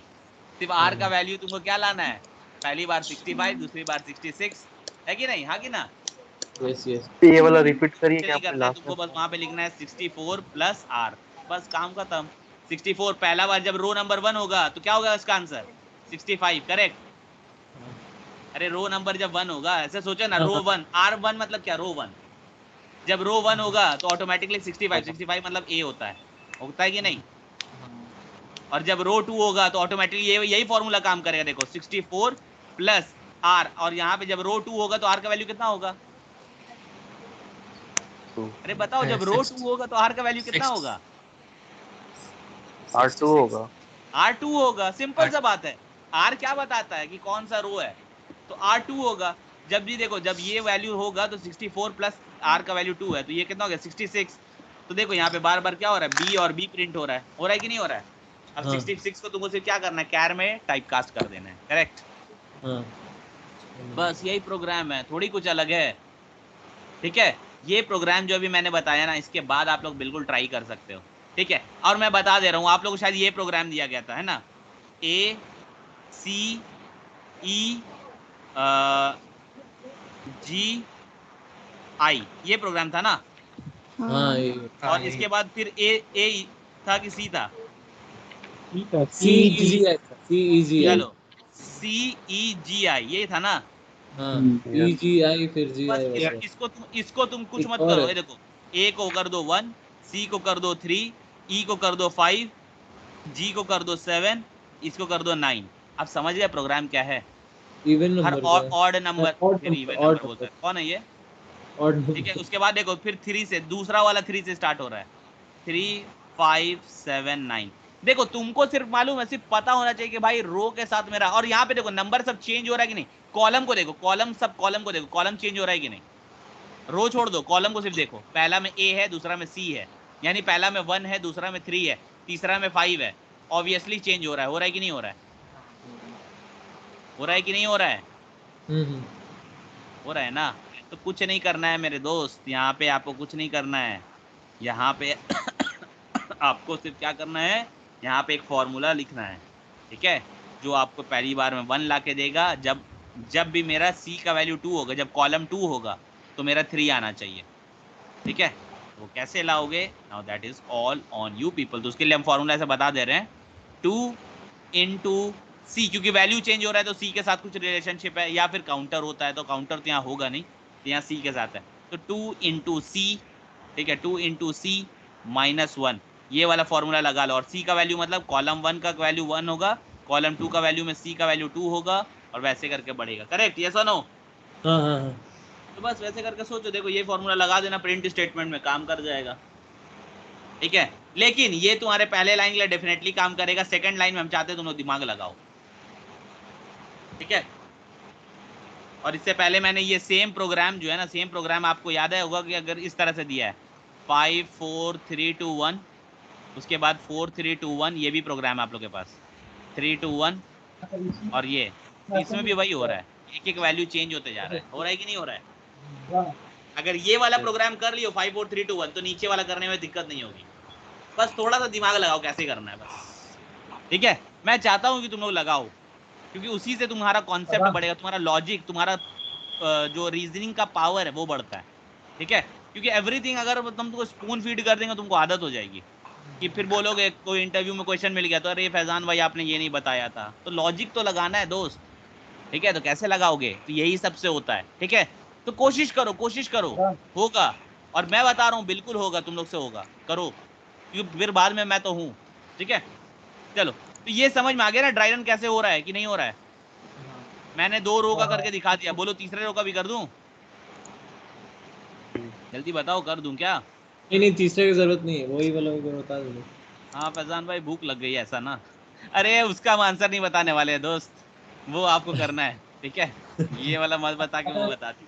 सिर्फ R का वैल्यू तुमको क्या लाना है? पहली बार 65, दूसरी बार 66, है कि नहीं? हाँ कि ना? ये वाला रिपीट करिए क्या करना है तुमको, बस वहाँ पे लिखना है 64 प्लस R, बस काम खत्म। 64 पहला बार जब रो नंबर 1 होगा तो क्या होगा इसका आंसर? 65, करेक्ट। अरे रो नंबर जब 1 होगा, ऐसे सोचो ना, रो 1 R1 मतलब क्या? रो 1 जब रो 1 होगा तो ऑटोमेटिकली 65 मतलब A होता है कि नहीं? और जब रो 2 होगा तो ऑटोमेटिकली यही फॉर्मूला काम करेगा। देखो 64 प्लस R, और यहाँ पे जब रो 2 होगा तो R का वैल्यू कितना होगा? अरे बताओ, जब रो 2 होगा तो R का वैल्यू कितना होगा? R2 होगा। R2 होगा, सिंपल सा बात है। R क्या बताता है कि कौन सा रो है, तो R2 होगा। जब भी देखो जब ये वैल्यू होगा तो 64 प्लस R का वैल्यू 2 है, तो ये कितना हो गया? 66। तो देखो यहाँ पे बार बार क्या हो रहा है? B और B प्रिंट हो रहा है कि नहीं हो रहा है? अब 66 को तुमको सिर्फ क्या करना है? कैर में टाइप कास्ट कर देना है, करेक्ट। बस यही प्रोग्राम है, थोड़ी कुछ अलग है। ठीक है, ये प्रोग्राम जो अभी मैंने बताया ना, इसके बाद आप लोग बिल्कुल ट्राई कर सकते हो। ठीक है, और मैं बता दे रहा हूँ आप लोगों को, शायद ये प्रोग्राम दिया गया था, है ना? ACEGI ये प्रोग्राम था ना? हाँ, और इसके बाद फिर ए था कि C था? CEGI। चलो CEGI ये था ना? EGI फिर GI। इसको तुम कुछ मत करो। ये देखो, A को कर दो 1, C को कर दो 3, E को कर दो 5, G को कर दो 7, इसको कर दो 9। अब समझ गए प्रोग्राम क्या है? इवन हर नंबर, ऑड नंबर फिर इवन नंबर बोलता है। कौन है ये? ठीक है, उसके बाद देखो फिर 3 से, दूसरा वाला 3 से स्टार्ट हो रहा है। 3 5 7 9। देखो तुमको सिर्फ मालूम है, सिर्फ पता होना चाहिए कि भाई रो के साथ मेरा, और यहाँ पे देखो नंबर सब चेंज हो रहा है कि नहीं? कॉलम को देखो, कॉलम को देखो, कॉलम चेंज हो रहा है कि नहीं? रो छोड़ दो, कॉलम को सिर्फ देखो। पहला में A है, दूसरा में C है, यानी पहला में 1 है, दूसरा में 3 है, तीसरा में 5 है। ऑब्वियसली चेंज हो रहा है कि नहीं हो रहा है? हो रहा है कि नहीं हो रहा है? हो रहा है ना? तो कुछ नहीं करना है मेरे दोस्त, यहाँ पे आपको कुछ नहीं करना है। यहाँ पे आपको सिर्फ क्या करना है, यहाँ पे एक फॉर्मूला लिखना है। ठीक है, जो आपको पहली बार में 1 ला के देगा। जब भी मेरा C का वैल्यू 2 होगा, जब कॉलम 2 होगा तो मेरा 3 आना चाहिए। ठीक है, वो कैसे लाओगे? Now that is all on you people. तो उसके लिए हम फॉर्मूला ऐसे बता दे रहे हैं, 2 into C, क्योंकि वैल्यू चेंज हो रहा है तो C के साथ कुछ रिलेशनशिप है, या फिर काउंटर होता है, तो काउंटर तो यहाँ होगा नहीं, तो यहाँ C के साथ है, तो 2 into C। ठीक है, 2 into C minus 1, ये वाला फॉर्मूला लगा लो। और C का वैल्यू मतलब कॉलम 1 का वैल्यू 1 होगा, कॉलम 2 का वैल्यू में C का वैल्यू 2 होगा, और वैसे करके बढ़ेगा। करेक्ट, यस और नो? हाँ। तो बस वैसे करके सोचो, देखो ये फॉर्मूला लगा देना, प्रिंट स्टेटमेंट में काम कर जाएगा। ठीक है, लेकिन ये तुम्हारे पहले लाइन के लिए डेफिनेटली काम करेगा। सेकंड लाइन में हम चाहते हैं तुम लोग दिमाग लगाओ, ठीक है। और इससे पहले मैंने ये सेम प्रोग्राम जो है ना, सेम प्रोग्राम आपको याद है होगा कि अगर इस तरह से दिया है 5 4 3 2 1, उसके बाद 4 3 2 1, ये भी प्रोग्राम है आप लोग के पास 3 2 1, और ये इसमें भी वही हो रहा है, एक एक वैल्यू चेंज होते जा रहा है। हो रहा है कि नहीं हो रहा है? अगर ये वाला प्रोग्राम कर लियो 5 4 3 2 1, तो नीचे वाला करने में दिक्कत नहीं होगी। बस थोड़ा सा दिमाग लगाओ कैसे करना है बस, ठीक है। मैं चाहता हूँ कि तुम लोग लगाओ, क्योंकि उसी से तुम्हारा कॉन्सेप्ट बढ़ेगा, तुम्हारा लॉजिक, तुम्हारा जो रीजनिंग का पावर है वो बढ़ता है, ठीक है। क्योंकि एवरीथिंग अगर तुम तुमको स्पून फीड कर देंगे तुमको आदत हो जाएगी कि फिर बोलोगे कोई इंटरव्यू में क्वेश्चन मिल गया तो अरे फैजान भाई आपने ये नहीं बताया था। तो लॉजिक तो लगाना है दोस्त, ठीक है। तो कैसे लगाओगे? तो यही सबसे होता है, ठीक है। तो कोशिश करो, कोशिश करो, होगा। और मैं बता रहा हूँ बिल्कुल होगा, तुम लोग से होगा, करो, क्योंकि फिर बाद में मैं तो हूँ, ठीक है। चलो, तो ये समझ में आ गया ना ड्राई रन कैसे हो रहा है कि नहीं हो रहा है? मैंने 2 रो का करके दिखा दिया, बोलो तीसरे रो का भी कर दूं? जल्दी बताओ, कर दूं क्या? नहीं तीसरे की जरूरत नहीं है, वही वाला बता दो। हाँ फैजान भाई भूख लग गई है ऐसा ना? अरे उसका हम आंसर नहीं बताने वाले हैं दोस्त, वो आपको करना है, ठीक है। ये वाला मत बता के वो बता दी।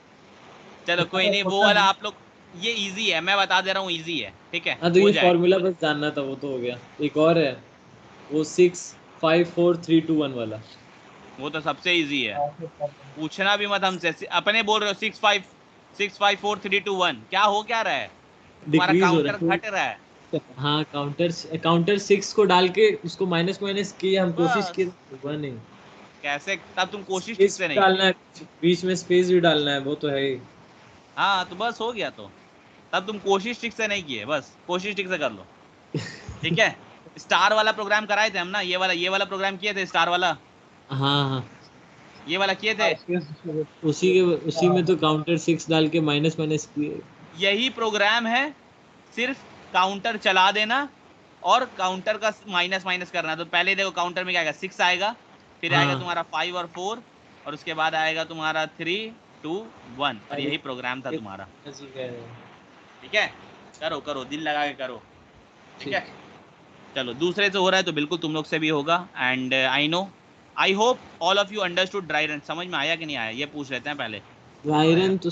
चलो कोई नहीं, वो वाला आप लोग, ये इजी है, मैं बता दे रहा हूँ, इजी है, ठीक है। हाँ तो ये फॉर्मूला बस जानना था, वो तो हो गया। एक और है वो 6 5 4 3 2 1 वाला, वो तो सबसे इजी है, पूछना भी मत हमसे। अपने बोल रहे हो 6 5 4 3 2 1, क्या हो क्या रहा है? तुम्हारा काउंटर घट रहा है। हाँ काउंटर 6 को डाल के उसको माइनस किए, हम कोशिश की, हुआ नहीं। कैसे? तब तुम कोशिश ठीक से नहीं डालना है, बीच में स्पेस भी डालना है, वो तो है ही। हाँ तो बस हो गया। तो तब तुम कोशिश ठीक से नहीं किए, बस कोशिश ठीक से कर लो, ठीक है। स्टार वाला प्रोग्राम कराए थे हम ना, ये वाला प्रोग्राम किए थे, स्टार वाला। हाँ ये वाला किए थे, उसी में तो काउंटर 6 डाल के माइनस किए। यही प्रोग्राम है, सिर्फ काउंटर चला देना और काउंटर का माइनस करना। तो पहले देखो काउंटर में क्या आएगा, 6 आएगा, फिर आएगा तुम्हारा 5 और 4, और उसके बाद आएगा तुम्हारा 3 2 1, और यही प्रोग्राम था तुम्हारा, ठीक है। करो दिल लगा के करो, ठीक है। चलो दूसरे से हो रहा है तो बिल्कुल तुम लोग से भी होगा। And I hope all of you understood dry run. समझ में आया कि नहीं आया ये पूछ लेते हैं पहले। ड्राई रन तो